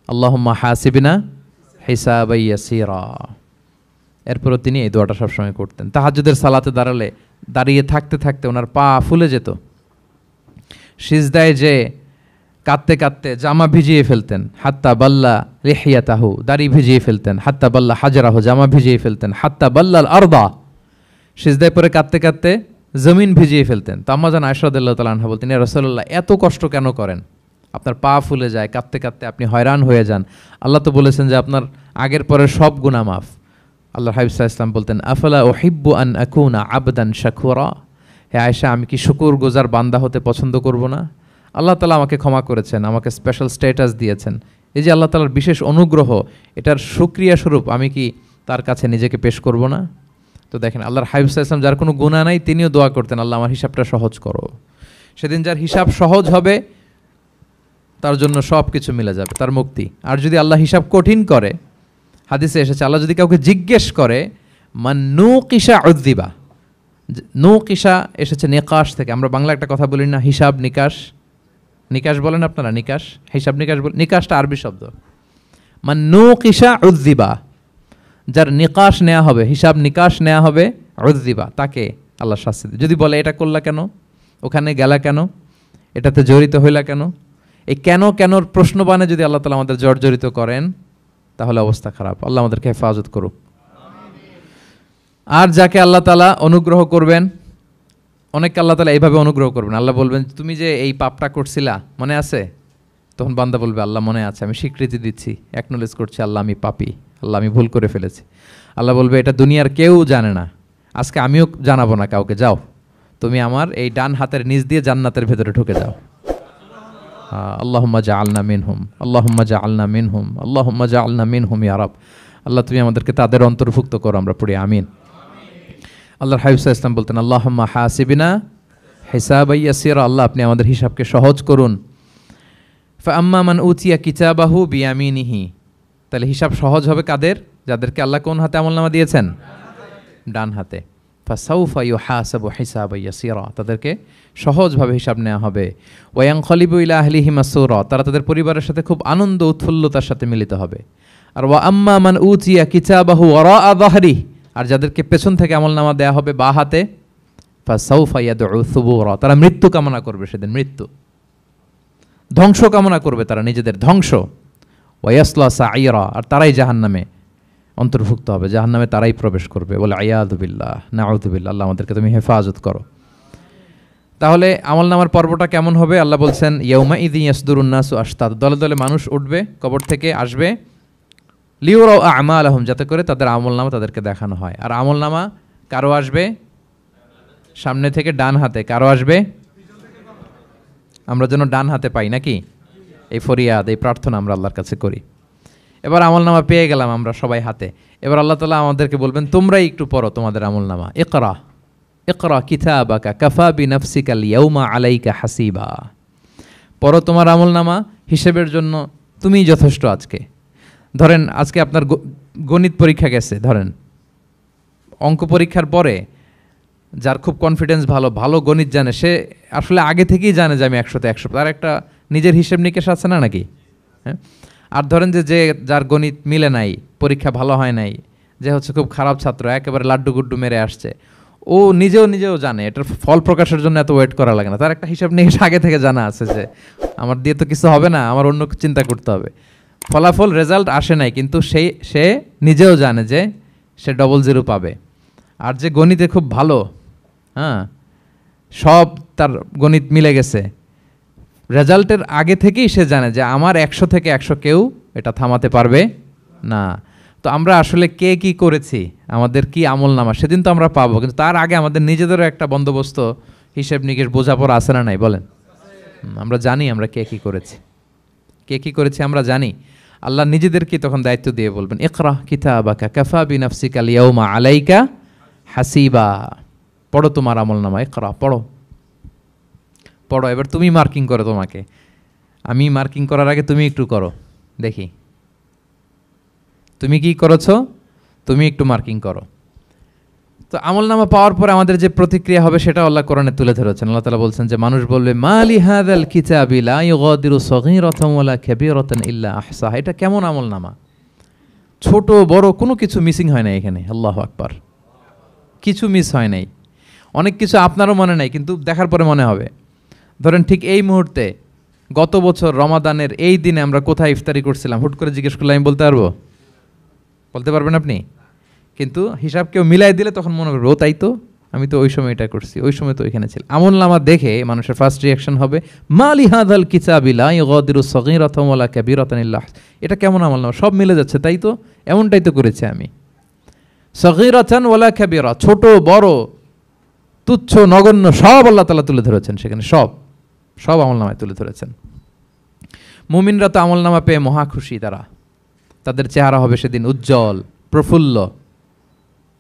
আল্লাহুম্মা হাসিবিনা হিসাবান ইয়াসীরা। এরপরও তিনি এই দোয়াটা সবসময় করতেন। তাহাজ্জুদের সালাতে দাঁড়িয়ে থাকতে থাকতে ওনার পা ফুলে যেত। সিজদায় যে কাঁদতে কাঁদতে জামা ভিজিয়ে ফেলতেন, হাত্তা বাল্লা লিহিয়াতাহু, দাড়ি ভিজিয়ে ফেলতেন, হাত্তা বাল্লা হাজারাহু, জামা ভিজিয়ে ফেলতেন, হাত্তা বাল্লাল আরদা, সিজদায় পরে কাঁদতে কাঁদতে জমিন ভিজিয়ে ফেলতেন। তো আম্মাজান আয়েশা রাদিয়াল্লাহু তাআলা আনহা বলতেন, ইয়া রাসূলুল্লাহ, এত কষ্ট কেন করেন? আপনার পা ফুলে যায়, কাঁদতে কাঁদতে আপনি হয়রান হয়ে যান। আল্লাহ তো বলেছেন যে আপনার আগের পরের সব গুনাহ মাফ। আল্লাহর হাবিব সাল্লাল্লাহু আলাইহি ওয়াসাল্লাম বলতেন, আফালা উহিব্বু আন আকুনা আবদান শাকুরা। হে আয়েশা, আমি কি শুকরগুজার বান্দা হতে পছন্দ করব না? আল্লাহ তাআলা আমাকে ক্ষমা করেছেন, আমাকে স্পেশাল স্ট্যাটাস দিয়েছেন। এই যে আল্লাহ তাআলার বিশেষ অনুগ্রহ, এটার শুকরিয়া স্বরূপ আমি কি তার কাছে নিজেকে পেশ করব না? তো দেখেন, আল্লাহর হাবিব সাল্লাল্লাহু আলাইহি ওয়াসাল্লাম যার কোনো গুনাহ নাই, তিনিও দোয়া করতেন, আল্লাহ আমার হিসাবটা সহজ করো। সেদিন যার হিসাব সহজ হবে তার জন্য সব কিছু মিলে যাবে, তার মুক্তি। আর যদি আল্লাহ হিসাব কঠিন করে, হাদিসে এসেছে, আল্লাহ যদি কাউকে জিজ্ঞেস করে, মান নুকিশা উযযিবা। নুকিশা এসেছে নিকাশ থেকে। আমরা বাংলা একটা কথা বলি না, হিসাব নিকাশ। নিকাশ বলেন আপনারা? নিকাশ, হিসাব নিকাশ বলেন। নিকাশটা আরবি শব্দ। মান নুকিশা উযযিবা, যার নিকাশ নেওয়া হবে, হিসাব নিকাশ নেওয়া হবে, উযযিবা, তাকে আল্লাহ শাস্তি দেবে। যদি বলে এটা করলা কেন, ওখানে গেলা কেন, এটাতে জড়িত হইলা কেন, এই কেন কেনর প্রশ্নবাণে যদি আল্লাহ তাআলা আমাদের জর্জরিত করেন, তাহলে অবস্থা খারাপ। আল্লাহ আমাদেরকে হেফাজত করুক। আর যাকে আল্লাহ তাআলা অনুগ্রহ করবেন, অনেককে আল্লাহ তাআলা এইভাবে অনুগ্রহ করবেন। আল্লাহ বলবেন, তুমি যে এই পাপটা করছিলা মনে আছে? তখন বান্দা বলবে, আল্লাহ মনে আছে, আমি স্বীকৃতি দিচ্ছি, অ্যাকনোলেজ করছি, আল্লাহ আমি পাপী, আল্লাহ আমি ভুল করে ফেলেছি। আল্লাহ বলবে, এটা দুনিয়ার কেউ জানে না, আজকে আমিও জানাবো না কাউকে, যাও তুমি আমার এই ডান হাতের নিচ দিয়ে জান্নাতের ভেতরে ঢুকে যাও। আল্লাহুম্মা জাআলনা মিনহুম, আল্লাহুম্মা জাআলনা মিনহুম, আল্লাহুম্মা জাআলনা মিনহুম ইয়া রাব। আল্লাহ তুমি আমাদেরকে তাদের অন্তর্ভুক্ত করো, আমরা পড়ি আমিন। আল্লাহর হাবিব সাল্লাল্লাহু আলাইহি ওয়াসাল্লাম বলতেন, আল্লাহুম্মা হাসিবিনা হিসাবান ইয়াসিরা, আল্লাহ আপনি আমাদের হিসাবকে সহজ করুন। ফাআম্মা মান উতিয়া কিতাবাহু বিয়ামিনিহি, তাহলে হিসাব সহজ হবে কাদের? যাদেরকে আল্লাহ কোন হাতে আমলনামা দিয়েছেন? ডান হাতে। ফাসাউফা ইউহাসাবু হিসাবান ইয়াসিরা, তাদেরকে সহজভাবে হিসাব নেওয়া হবে। ওয়ায়ানকালিবু ইলা আহলিহি মাসরুরা, তারা তাদের পরিবারের সাথে খুব আনন্দ উৎফুল্লতার সাথে মিলিত হবে। আর ওয়া আম্মা মান উতিয়া কিতাবাহু ওয়ারাআ যাহরি, আর যাদেরকে পেছন থেকে আমলনামা দেয়া হবে বা হাতে, ফাসাউফা ইয়াদউ সুবুরা, তারা মৃত্যু কামনা করবে, সেদিন মৃত্যু, ধ্বংস কামনা করবে, তারা নিজেদের ধ্বংস। ওয়ায়াসলা সাঈরা, আর তারাই জাহান্নামে অন্তর্ভুক্ত হবে, জাহান্নামে তারাই প্রবেশ করবে। বলে আয়াযু বিল্লাহ, নাউযু বিল্লাহ, আল্লাহ আমাদেরকে তুমি হেফাজত করো। তাহলে আমলনামার পর্বটা কেমন হবে? আল্লাহ বলছেন, ইয়াউমা ইযি ইয়াসদুরুন নাসু আশতাত, দলে দলে মানুষ উঠবে, কবর থেকে আসবে, লিউরাউ আমালাহুম, যাতে করে তাদের আমলনামা তাদেরকে দেখানো হয়। আর আমলনামা কারো আসবে সামনে থেকে ডান হাতে, কারো আসবে, আমরা যেন ডান হাতে পাই নাকি? এই ফরিয়াদ, এই প্রার্থনা আমরা আল্লাহর কাছে করি। এবার আমলনামা পেয়ে গেলাম আমরা সবাই হাতে, এবার আল্লাহ তাআলা আমাদেরকে বলবেন, তোমরাই একটু পড়ো তোমাদের আমলনামা। ইকরা ইকরা কিতাবাকা কাফা বিনাফসিকা আল-ইয়াউমা আলাইকা হাসিবা, পড়ো তোমার আমলনামা, হিসেবের জন্য তুমিই যথেষ্ট আজকে। ধরেন আজকে আপনার গণিত পরীক্ষা গেছে, ধরেন অঙ্ক পরীক্ষার পরে যার খুব কনফিডেন্স ভালো, ভালো গণিত জানে, সে আসলে আগে থেকেই জানে যে আমি 100তে 100, তার একটা নিজের হিসেব নিকেশ আছে না নাকি? হ্যাঁ। আর ধরেন যে যার গণিত মিলে নাই, পরীক্ষা ভালো হয় নাই, যে হচ্ছে খুব খারাপ ছাত্র, একেবারে লাড্ডু গুড্ডু মেরে আসছে, ও নিজেও জানে এটার ফল প্রকাশের জন্য এত ওয়েট করা লাগে না, তার একটা হিসাব নিকেশ আগে থেকে জানা আছে যে আমার দিয়ে তো কিছু হবে না, আমার অন্য চিন্তা করতে হবে। ফলাফল রেজাল্ট আসে নাই, কিন্তু সে নিজেও জানে যে সে 00 পাবে। আর যে গণিতে খুব ভালো, হ্যাঁ, সব তার গণিত মিলে গেছে, রেজাল্টের আগে থেকেই সে জানে যে আমার 100 থেকে 100 কেউ এটা থামাতে পারবে না। তো আমরা আসলে কে কি করেছি, আমাদের কি আমলনামা, সেদিন তো আমরা পাবো, কিন্তু তার আগে আমাদের নিজেদেরও একটা বন্দোবস্ত, হিসেব নিকেশ, বোঝাপড়া আছে না নাই বলেন? আমরা জানি আমরা কে কি করেছি আমরা জানি। আল্লাহ নিজেদেরকে তখন দায়িত্ব দিয়ে বলবেন, ইকরা কিতাবাকা কাফা বিনাফসিকা আল-ইয়াউমা আলাইকা হাসিবা, পড়ো তোমার আমলনামা, ইকরা, পড়ো। এবার তুমি মার্কিং করো, তোমাকে আমি মার্কিং করার আগে তুমি একটু করো দেখি, তুমি কি করেছো, তুমি একটু মার্কিং করো। তো আমলনামা পাওয়ার পরে আমাদের যে প্রতিক্রিয়া হবে সেটা আল্লাহ কোরআনে তুলে ধরেছেন। আল্লাহ তাআলা বলছেন যে মানুষ বলবে, মালি হাযাল কিতাবি লা ইউগাদিরু সগীরাতান ওয়ালা কাবীরাতান ইল্লা আহসাহা, এটা কেমন আমলনামা, ছোট বড় কোনো কিছু মিসিং হয় না এখানে। আল্লাহু আকবার, কিছু মিস হয় নাই। অনেক কিছু আপনারও মনে নাই, কিন্তু দেখার পরে মনে হবে। ধরেন ঠিক এই মুহূর্তে গত বছর রমাদানের এই দিনে আমরা কোথায় ইফতারি করছিলাম, হুট করে জিজ্ঞেস করলে আমি বলতে পারবো? বলতে পারবেন আপনি? কিন্তু হিসাব কেউ মিলাই দিলে তখন মনে করবে, ও তাই তো, আমি তো ওই সময় এটা করছি, ওই সময় তো ওইখানে ছিল। আমলনামা দেখে মানুষের ফার্স্ট রিয়াকশন হবে, মালি হাযাল কিতাবি লা ইউগাদিরু সগীরাতান ওয়ালা কাবীরাতান ইল্লা, এটা কেমন আমলনামা, সব মিলে যাচ্ছে, তাই তো, এমনটাই তো করেছি আমি। সগীরাতান ওয়ালা কাবীরা, ছোট বড় তুচ্ছ নগণ্য সব আল্লাহ তাআলা তুলে ধরেছেন সেখানে, সব আমলনামায় তুলে ধরেছেন। মুমিনরা তো আমলনামা পেয়ে মহা খুশি, তাদের চেহারা হবে সেদিন উজ্জ্বল, প্রফুল্ল,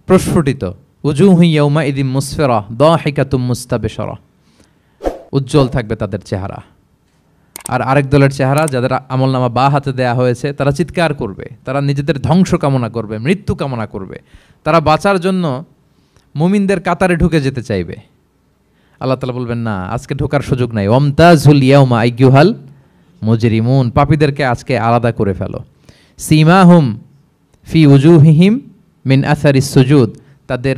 প্রস্ফুটিত। উজুহু ইয়াউমা ইযিম মুসফিরা দাহিকাতুম মুস্তাবশিরা, উজ্জ্বল থাকবে তাদের চেহারা। আর আরেক দলের চেহারা, যাদের আমলনামা বা হাতে দেয়া হয়েছে, তারা চিৎকার করবে, তারা নিজেদের ধ্বংস কামনা করবে, মৃত্যু কামনা করবে, তারা বাঁচার জন্য মুমিনদের কাতারে ঢুকে যেতে চাইবে। আল্লাহ তাআলা বলবেন, না, আজকে ঢোকার সুযোগ নাই। ওয়ামতাজুল ইয়াউমা আইয়ুহাল মুজরিমুন, পাপীদেরকে আজকে আলাদা করে ফেলো। সীমাহুম ফি উজুহিহিম মিন আসারিস সুজুদ, তাদের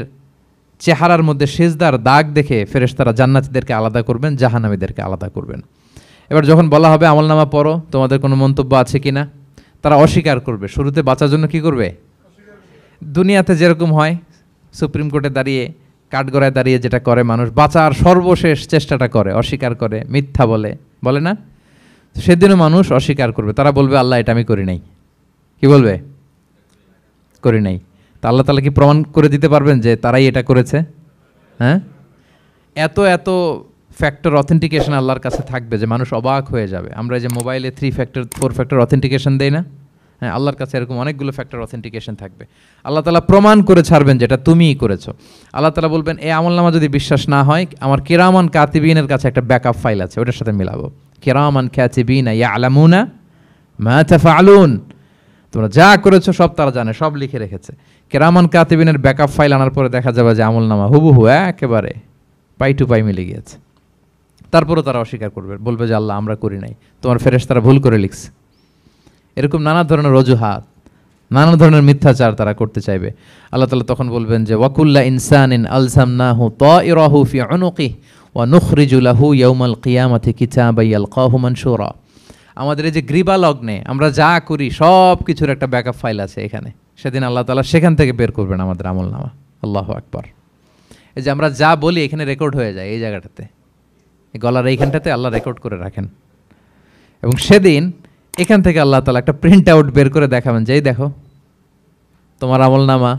চেহারার মধ্যে সিজদার দাগ দেখে ফেরেশতারা জান্নাতীদেরকে আলাদা করবেন, জাহান্নামীদেরকে আলাদা করবেন। এবার যখন বলা হবে আমলনামা পড়ো, তোমাদের কোনো মন্তব্য আছে কিনা, তারা অস্বীকার করবে। শুরুতে বাঁচার জন্য কি করবে? দুনিয়াতে যেরকম হয়, সুপ্রিম কোর্টে দাঁড়িয়ে, কাঠগড়ায় দাঁড়িয়ে যেটা করে মানুষ, বাঁচার সর্বশেষ চেষ্টাটা করে, অস্বীকার করে, মিথ্যা বলে না? সেদিনও মানুষ অস্বীকার করবে, তারা বলবে, আল্লাহ এটা আমি করি নাই। কি বলবে? করি নাই। তা আল্লাহ তাআলা কি প্রমাণ করে দিতে পারবেন যে তারাই এটা করেছে? হ্যাঁ, এত এত ফ্যাক্টর অথেন্টিকেশন আল্লাহর কাছে থাকবে যে মানুষ অবাক হয়ে যাবে। আমরা যে মোবাইলে 3 ফ্যাক্টর 4 ফ্যাক্টর অথেন্টিকেশন দেই না, হ্যাঁ, আল্লাহর কাছে এরকম অনেকগুলো ফ্যাক্টর অথেন্টিকেশন থাকবে। আল্লাহ তাআলা প্রমাণ করে ছাড়বেন যেটা তুমিই করেছো। আল্লাহ তাআলা বলবেন এই আমলনামা যদি বিশ্বাস না হয়, আমার কিরামান কাতিবিনের কাছে একটা ব্যাকআপ ফাইল আছে, ওটার সাথে মিলাবো। কিরামান কাতিবিনা ইয়ালামুনা মা তাফআলুন, তোমরা যা করেছো সব তারা জানে, সব লিখে রেখেছে। কিরামান কাতিবিনের ব্যাকআপ ফাইল আনার পরে দেখা যাবে যে আমলনামা হুবহু একেবারে পাই টু পাই মিলে গিয়েছে। তারপরও তারা অস্বীকার করবে, বলবে যে আল্লাহ আমরা করি নাই, তোমার ফেরেশতারা ভুল করে লিখছে। এরকম নানা ধরনের অজুহাত, নানা ধরনের মিথ্যাচার তারা করতে চাইবে। আল্লাহ তাআলা তখন বলবেন যে ওয়াকুল্লা ইনসানিন আলজামনাহু তাইরাহু ফি উনুকিহি ওয়া নুখরিজু লাহু ইয়াউমাল কিয়ামাতি কিতাবান ইয়ালকাহু মানশুরা। আমাদের এই যে গ্রীবা লগ্নে আমরা যা করি সব কিছুর একটা ব্যাকআপ ফাইল আছে এখানে, সেদিন আল্লাহ তাআলা সেখান থেকে বের করবেন আমাদের আমলনামা। আল্লাহু আকবার। এই যে আমরা যা বলি এখানে রেকর্ড হয়ে যায়, এই জায়গাটাতে, এই গলার এইখানটাতে আল্লাহ রেকর্ড করে রাখেন। এবং সেদিন এখান থেকে আল্লাহ তাআলা একটা প্রিন্ট আউট বের করে দেখাবেন যে এই দেখো তোমার আমলনামা,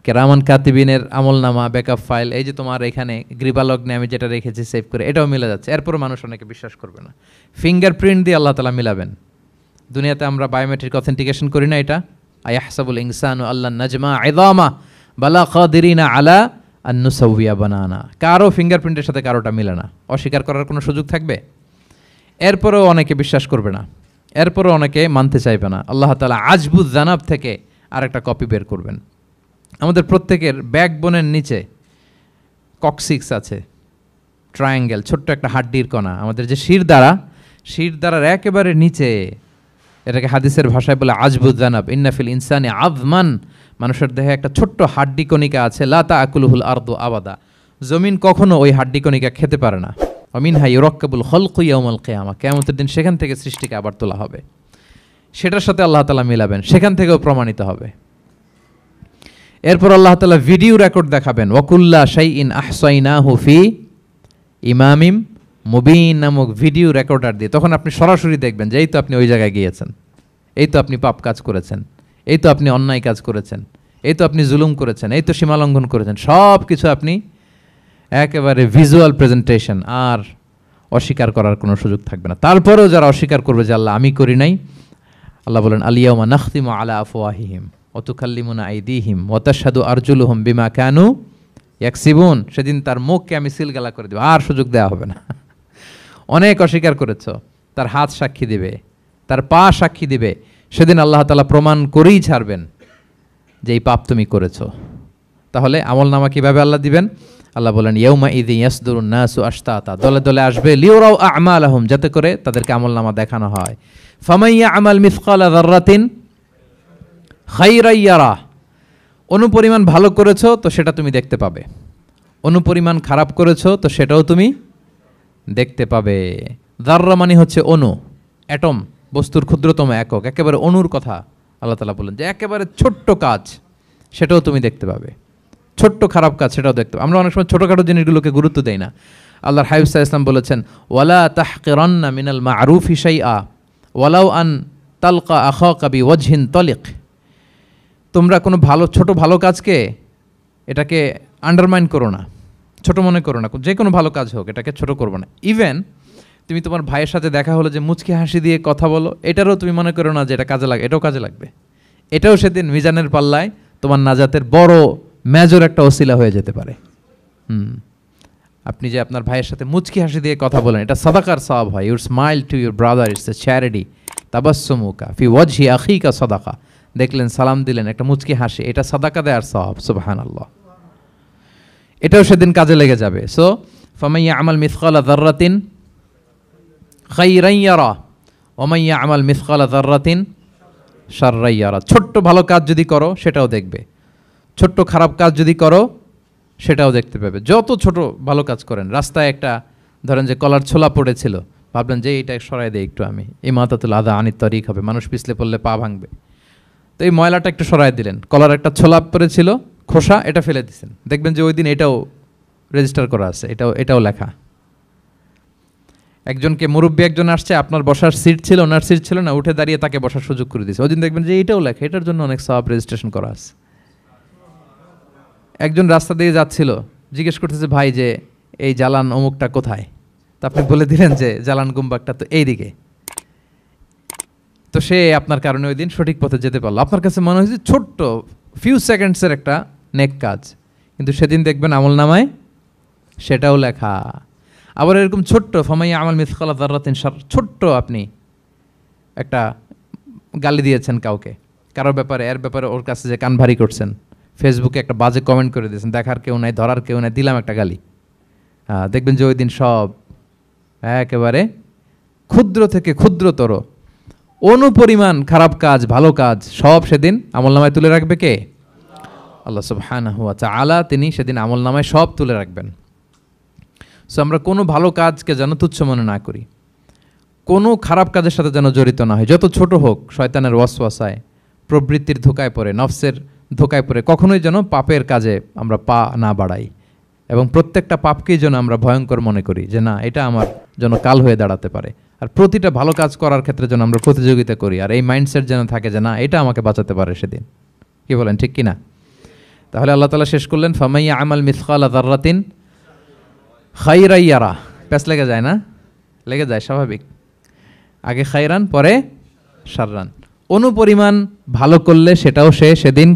কিরামান কাতিবিনের আমলনামা ব্যাকআপ ফাইল, এই যে তোমার এখানে গ্রীবালগ্নে আমি যেটা রেখেছি সেভ করে, এটাও মিলে যাচ্ছে। এরপরও মানুষ অনেকে বিশ্বাস করবে না। ফিঙ্গারপ্রিন্ট দিয়ে আল্লাহ তাআলা মিলাবেন। দুনিয়াতে আমরা বায়োমেট্রিক অথেন্টিকেশন করি না, এটা আয়াহসাবুল ইনসানু আল্লাহ নাজমা ইযামা বালা কাদিরিনা আলা আন নুসাউইয়া বানানা। কারো ফিঙ্গারপ্রিন্টের সাথে কারোটা মিলে না, অস্বীকার করার কোনো সুযোগ থাকবে? এরপরেও অনেকে বিশ্বাস করবে না, এরপরও অনেকে মানতে চাইবে না। আল্লাহ তাআলা আজবুজ জানাব থেকে আরেকটা কপি বের করবেন। আমাদের প্রত্যেকের ব্যাকবোনের নিচে কক্সিক্স আছে, ট্রায়াঙ্গেল, ছোট্ট একটা হাড্ডির কণা, আমাদের যে শিরদাঁড়ার একেবারে নিচে, এটাকে হাদিসের ভাষায় বলে আজবুজ জানাব। ইন্নাফিল ইনসানি আযমান, মানুষের দেহে একটা ছোট্ট হাড্ডি কণিকা আছে, লা তাআকুলুহুল আরদু আবাদা, জমিন কখনো ওই হাড্ডি কণিকা খেতে পারে না। ওমিনহা ইউরাক্কাবুল খালকু ইয়াউমাল কিয়ামা, কিয়ামতের দিন সেখান থেকে সৃষ্টিকে আবার তোলা হবে। সেটার সাথে আল্লাহ তাআলা মিলাবেন, সেখান থেকেও প্রমাণিত হবে। এরপর আল্লাহ তাআলা ভিডিও রেকর্ড দেখাবেন। ওয়াকুল্লা শাইইন আহসাইনাহু ফি ইমামিম মুবিন নামক ভিডিও রেকর্ডার দিয়ে তখন আপনি সরাসরি দেখবেন যে এই তো আপনি ওই জায়গায় গিয়েছেন, এই তো আপনি পাপ কাজ করেছেন, এই তো আপনি অন্যায় কাজ করেছেন, এই তো আপনি জুলুম করেছেন, এই তো সীমালঙ্ঘন করেছেন, সব কিছু আপনি একেবারে ভিজুয়াল প্রেজেন্টেশন, আর অস্বীকার করার কোনো সুযোগ থাকবে না। তারপরেও যারা অস্বীকার করবে যে আল্লাহ আমি করি নাই, আল্লাহ বলেন আলিয়াউমা নাখতিমু আলা আফওয়াহিহিম ওয়া তুকাল্লিমুনা আইদিহিম ওয়া তাশহাদু আরজুলুহুম বিমা কানু ইয়াকসিবুন, সেদিন তার মুখকে আমি সিলগালা করে দেব, আর সুযোগ দেওয়া হবে না। অনেক অস্বীকার করেছ, তার হাত সাক্ষী দিবে, তার পা সাক্ষী দিবে। সেদিন আল্লাহ তাআলা প্রমাণ করেই ছাড়বেন যে এই পাপ তুমি করেছো। তাহলে আমলনামা কিভাবে আল্লাহ দিবেন? আল্লাহ বলেন ইয়াউমা ইযি ইয়াসদুরুন নাসু আশতাতা, দলে দলে আসবে, লিউরাউ আমালাহুম, যাতে করে তাদেরকে আমলনামা দেখানো হয়। ফামান ইয়ামাল মিসকালা যাররাতিন খাইরান ইয়ারা, অনুপরিমাণ ভালো করেছো তো সেটা তুমি দেখতে পাবে, অনুপরিমাণ খারাপ করেছো তো সেটাও তুমি দেখতে পাবে। যাররা মানে হচ্ছে অণু, অ্যাটম, বস্তুর ক্ষুদ্রতম একক, একেবারে অণুর কথা আল্লাহ তাআলা বলেন যে একেবারে ছোট্ট কাজ সেটাও তুমি দেখতে পাবে, ছোট্ট খারাপ কাজ সেটাও দেখতে পাবে। আমরা অনেক সময় ছোটোখাটো জিনিসগুলোকে গুরুত্ব দেই না। আল্লাহর হাবিব সাল্লাল্লাহু আলাইহি ওয়াসাল্লাম বলেছেন ওয়ালা তাহকিরান্না মিনাল মা'রুফি শাইআ ওয়ালাউ আন তালকা আখাকা বিওয়াজহিন তালিক, তোমরা কোনো ছোট ভালো কাজকে এটাকে আন্ডারমাইন করো না, ছোট মনে করো না, যে কোনো ভালো কাজ হোক এটাকে ছোট করবো না। ইভেন তুমি তোমার ভাইয়ের সাথে দেখা হলো যে মুচকি হাসি দিয়ে কথা বলো, এটারও তুমি মনে করো না যে এটা কাজে লাগে, এটাও কাজে লাগবে, এটাও সেদিন মিজানের পাল্লায় তোমার নাজাতের বড় মেজর একটা ওসিলা হয়ে যেতে পারে। আপনি যে আপনার ভাইয়ের সাথে মুচকি হাসি দিয়ে কথা বলেন, এটা সাদাকার সওয়াব হয়। Your smile to your brother it's a charity, তাবাসসুমুকা ফি ওয়াজহি আখিকা সাদাকা, দেখলেন সালাম দিলেন, একটা মুচকি হাসি, এটা সাদাকা দেওয়ার সওয়াব। সুবহানাল্লাহ, এটাও সেদিন কাজে লেগে যাবে। সো ফামান ইয়ামাল মিসকালা যাররাতিন খাইরান ইয়ারা ওয়া মান ইয়ামাল মিসকালা যাররাতিন শাররান ইয়ারা, ছোট্ট ভালো কাজ যদি করো সেটাও দেখবে, ছোট্ট খারাপ কাজ যদি করো সেটাও দেখতে পাবে। যত ছোট ভালো কাজ করেন, রাস্তায় একটা ধরেন যে কলার ছোলা পড়েছিল, ভাবলেন যে এইটা সরাই দেয় একটু, আমি এই মাতাতুল আদা আনিত তরিক হবে, মানুষ পিছলে পড়লে পা ভাঙবে, তো এই ময়লাটা একটু সরাই দিলেন। কলার একটা ছোলা পড়েছিল খোসা, এটা ফেলে দিচ্ছেন, দেখবেন যে ওই দিন এটাও রেজিস্টার করা আছে, এটাও লেখা। একজনকে মুরব্বী একজন আসছে, আপনার বসার সিট ছিল, ওনার সিট ছিল না, উঠে দাঁড়িয়ে তাকে বসার সুযোগ করে দিয়েছে, ওই দিন দেখবেন যে এটাও লেখা, এটার জন্য অনেক সওয়াব রেজিস্ট্রেশন করা আছে। একজন রাস্তা দিয়ে যাচ্ছিল, জিজ্ঞেস করতেছে ভাই যে এই জালান অমুকটা কোথায়, তো আপনি বলে দিলেন যে জালান গুম্বাকটা তো এইদিকে। তো সে আপনার কারণে ওই দিন সঠিক পথে যেতে পারলো। আপনার কাছে মনে হয়েছে ছোট্ট ফিউ সেকেন্ডসের একটা নেক কাজ, কিন্তু সেদিন দেখবেন আমল নামায় সেটাও লেখা। আবার এরকম ছোট্ট ফামাইয়া আমাল মিসকালা যাররাতিন শার, ছোট্ট আপনি একটা গালি দিয়েছেন কাউকে, কারোর ব্যাপারে, এর ব্যাপারে ওর কাছে যে কান ভারী করছেন, ফেসবুকে একটা বাজে কমেন্ট করে দিয়েছেন, দেখার কেউ নাই, ধরার কেউ নাই, দিলাম একটা গালি, দেখবেন যে ওই দিন সব একেবারে ক্ষুদ্র থেকে ক্ষুদ্রতর অনুপরিমাণ খারাপ কাজ, ভালো কাজ সব সেদিন আমলনামায় তুলে রাখবে কে? আল্লাহ সুবহানাহু ওয়া তাআলা, তিনি সেদিন আমলনামায় সব তুলে রাখবেন। সো আমরা কোনো ভালো কাজকে যেন তুচ্ছ মনে না করি, কোনো খারাপ কাজের সাথে যেন জড়িত না হয়, যত ছোট হোক। শয়তানের ওয়াসওয়াসায়, প্রবৃত্তির ধোকায় পড়ে, নফসের ধোকায় পড়ে কখনোই যেন পাপের কাজে আমরা পা না বাড়াই, এবং প্রত্যেকটা পাপকেই যেন আমরা ভয়ঙ্কর মনে করি যে না, এটা আমার যেন কাল হয়ে দাঁড়াতে পারে। আর প্রতিটা ভালো কাজ করার ক্ষেত্রে যেন আমরা প্রতিযোগিতা করি, আর এই মাইন্ডসেট যেন থাকে যে না, এটা আমাকে বাঁচাতে পারে সেদিন। কি বলেন, ঠিক কিনা? তাহলে আল্লাহ তাআলা শেষ করলেন ফামাইয়া আমাল মিসকালা যাররাতিন খাইরান ইয়ারা। প্যাস লেগে যায় না? লেগে যায়, স্বাভাবিক। আগে খাইরান, পরে শাররান। অনুপরিমাণ ভালো করলে সেটাও সে সেদিন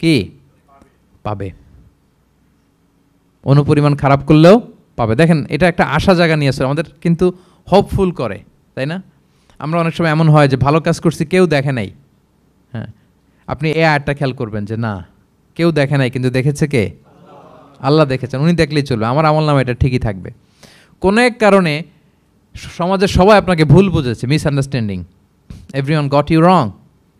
কি পাবে, অনুপরিমাণ খারাপ করলেও পাবে। দেখেন, এটা একটা আশা জায়গা নিয়ে আসে আমাদের, কিন্তু হোপফুল করে, তাই না? আমরা অনেক সময় এমন হয় যে ভালো কাজ করছি, কেউ দেখে নাই। হ্যাঁ, আপনি এই আয়াতটা খেয়াল করবেন যে না, কেউ দেখে নাই, কিন্তু দেখেছে কে? আল্লাহ দেখেছেন, উনি দেখলেই চলবে, আমার আমলনামা এটা ঠিকই থাকবে। কোনো এক কারণে সমাজের সবাই আপনাকে ভুল বুঝেছে, misunderstanding, everyone got you wrong,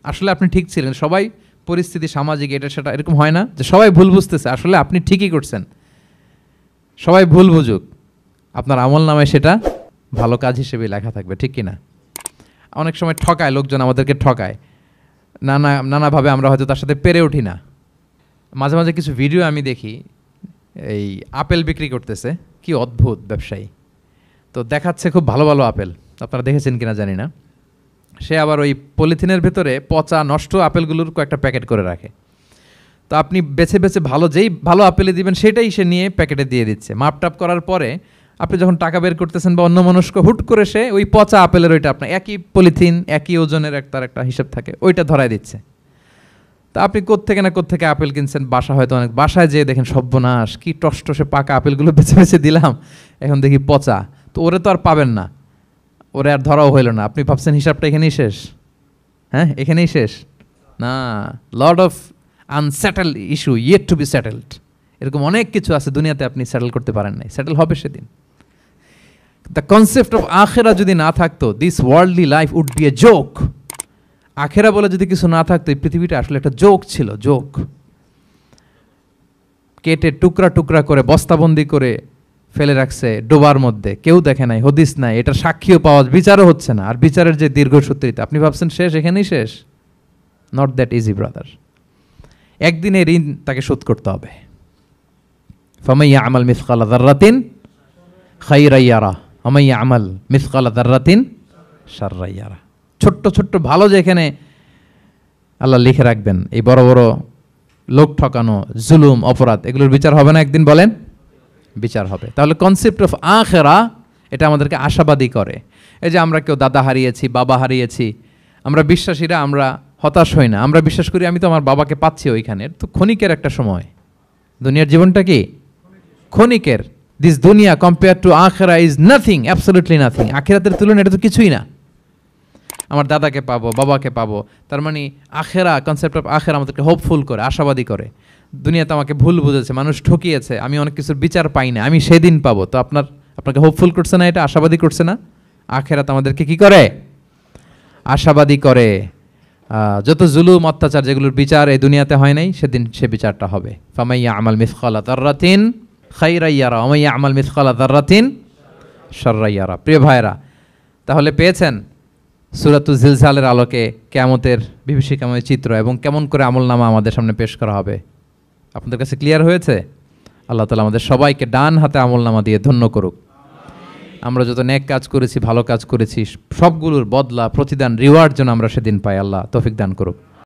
আসলে আপনি ঠিক ছিলেন। সবাই পরিস্থিতি, সামাজিক, এটা সেটা, এরকম হয় না যে সবাই ভুল বুঝতেছে, আসলে আপনি ঠিকই করছেন। সবাই ভুল বুঝুক, আপনার আমলনামায় সেটা ভালো কাজ হিসেবে লেখা থাকবে, ঠিক কিনা? অনেক সময় ঠকায় লোকজন, আমাদেরকে ঠকায় নানাভাবে, আমরা হয়তো তার সাথে পেরে উঠি না। মাঝে মাঝে কিছু ভিডিও আমি দেখি, এই আপেল বিক্রি করতেছে, কি অদ্ভুত ব্যবসায়ী। তো দেখাচ্ছে খুব ভালো ভালো আপেল, আপনারা দেখেছেন কিনা জানি না। সে আবার ওই পলিথিনের ভেতরে পচা নষ্ট আপেলগুলোর কয়েকটা প্যাকেট করে রাখে। তো আপনি বেছে বেছে যেই ভালো আপেলে দিবেন সেটাই সে নিয়ে প্যাকেটে দিয়ে দিচ্ছে। মাপটাপ করার পরে আপনি যখন টাকা বের করতেছেন বা অন্যমনস্ক, হুট করে সে ওই পচা আপেলের ওইটা, আপনার একই পলিথিন, একই ওজনের তার একটা হিসাব থাকে, ওইটা ধরায় দিচ্ছে। তা আপনি কোত্থেকে না কোত্থেকে আপেল কিনছেন, বাসা হয়তো অনেক, বাসায় যেয়ে দেখেন সর্বনাশ, কি টসটসে পাকা আপেলগুলো বেছে বেছে দিলাম, এখন দেখি পচা। তো ওরে তো আর পাবেন না, ওরে আর ধরাও হইল না। আপনি ভাবছেন হিসাবটা এখানেই শেষ? হ্যাঁ, এখানেই শেষ না। Lot of unsettled issue yet to be settled, এরকম অনেক কিছু আছে দুনিয়াতে আপনি সেটেল করতে পারেন নাই, সেটেল হবে সেদিন। দ্য কনসেপ্ট অফ আখেরা যদি না থাকতো, this worldly life would be a joke. আখেরা বলে যদি কিছু না থাকতো, এই পৃথিবীটা আসলে একটা জোক ছিল, জোক। কেটে টুকরা টুকরা করে বস্তাবন্দি করে ফেলে রাখছে ডোবার মধ্যে, কেউ দেখে নাই, হদিস নাই, এটা সাক্ষীও পাওয়া, বিচারও হচ্ছে না। আর বিচারের যে দীর্ঘসূত্রিতা, আপনি ভাবছেন শেষ, এখানেই শেষ? Not that easy brother. একদিনে ঋণ তাকে শোধ করতে হবে। ফামাইয়া আমাল মিসকালা যাররাতিন খাইরান ইয়ারা ওমাইয়া আমাল মিসকালা যাররাতিন শাররান ইয়ারা। ছোট্ট ছোট্ট ভালো যেখানে আল্লাহ লিখে রাখবেন, এই বড় বড় লোক ঠকানো, জুলুম, অপরাধ, এগুলোর বিচার হবে না একদিন? বলেন, বিচার হবে। তাহলে কনসেপ্ট অফ আখেরা, এটা আমাদেরকে আশাবাদী করে। এই যে আমরা কেউ দাদা হারিয়েছি, বাবা হারিয়েছি, আমরা বিশ্বাসীরা আমরা হতাশ হই না, আমরা বিশ্বাস করি আমি তো আমার বাবাকে পাচ্ছি ওইখানে। তো ক্ষণিকের একটা সময়, দুনিয়ার জীবনটা কি ক্ষণিকের। দিস দুনিয়া কম্পেয়ার টু আখেরা ইজ নাথিং, অ্যাবসলিউটলি নাথিং। আখেরাতের তুলনায় এটা তো কিছুই না। আমার দাদাকে পাবো, বাবাকে পাবো, তার মানে আখেরা, কনসেপ্ট অফ আখেরা আমাদেরকে হোপফুল করে, আশাবাদী করে। দুনিয়াতে আমাকে ভুল বুঝেছে, মানুষ ঠকিয়েছে, আমি অনেক কিছুর বিচার পাই না, আমি সেদিন পাবো। তো আপনাকে হোপফুল করছে না, এটা আশাবাদী করছে না? আখেরাত আমাদেরকে কি করে? আশাবাদী করে। যত জুলুম, অত্যাচার, যেগুলোর বিচার এই দুনিয়াতে হয় নাই, সেদিন সে বিচারটা হবে। ফামাইয়া আমাল মিসকালা যাররাতিন খাইরান ইয়ারা ওমাইয়া আমাল মিসকালা যাররাতিন শাররান ইয়ারা। প্রিয় ভাইরা, তাহলে পেয়েছেন সূরাতুল জিলজালের আলোকে কিয়ামতের বিভীষিকাময় চিত্র এবং কেমন করে আমলনামা আমাদের সামনে পেশ করা হবে। আপনাদের কাছে ক্লিয়ার হয়েছে? আল্লাহ তাআলা আমাদের সবাইকে ডান হাতে আমলনামা দিয়ে ধন্য করুক। আমরা যত নেক কাজ করেছি, ভালো কাজ করেছি, সবগুলোর বদলা, প্রতিদান, রিওয়ার্ড যেন আমরা সেদিন পাই। আল্লাহ তৌফিক দান করুক।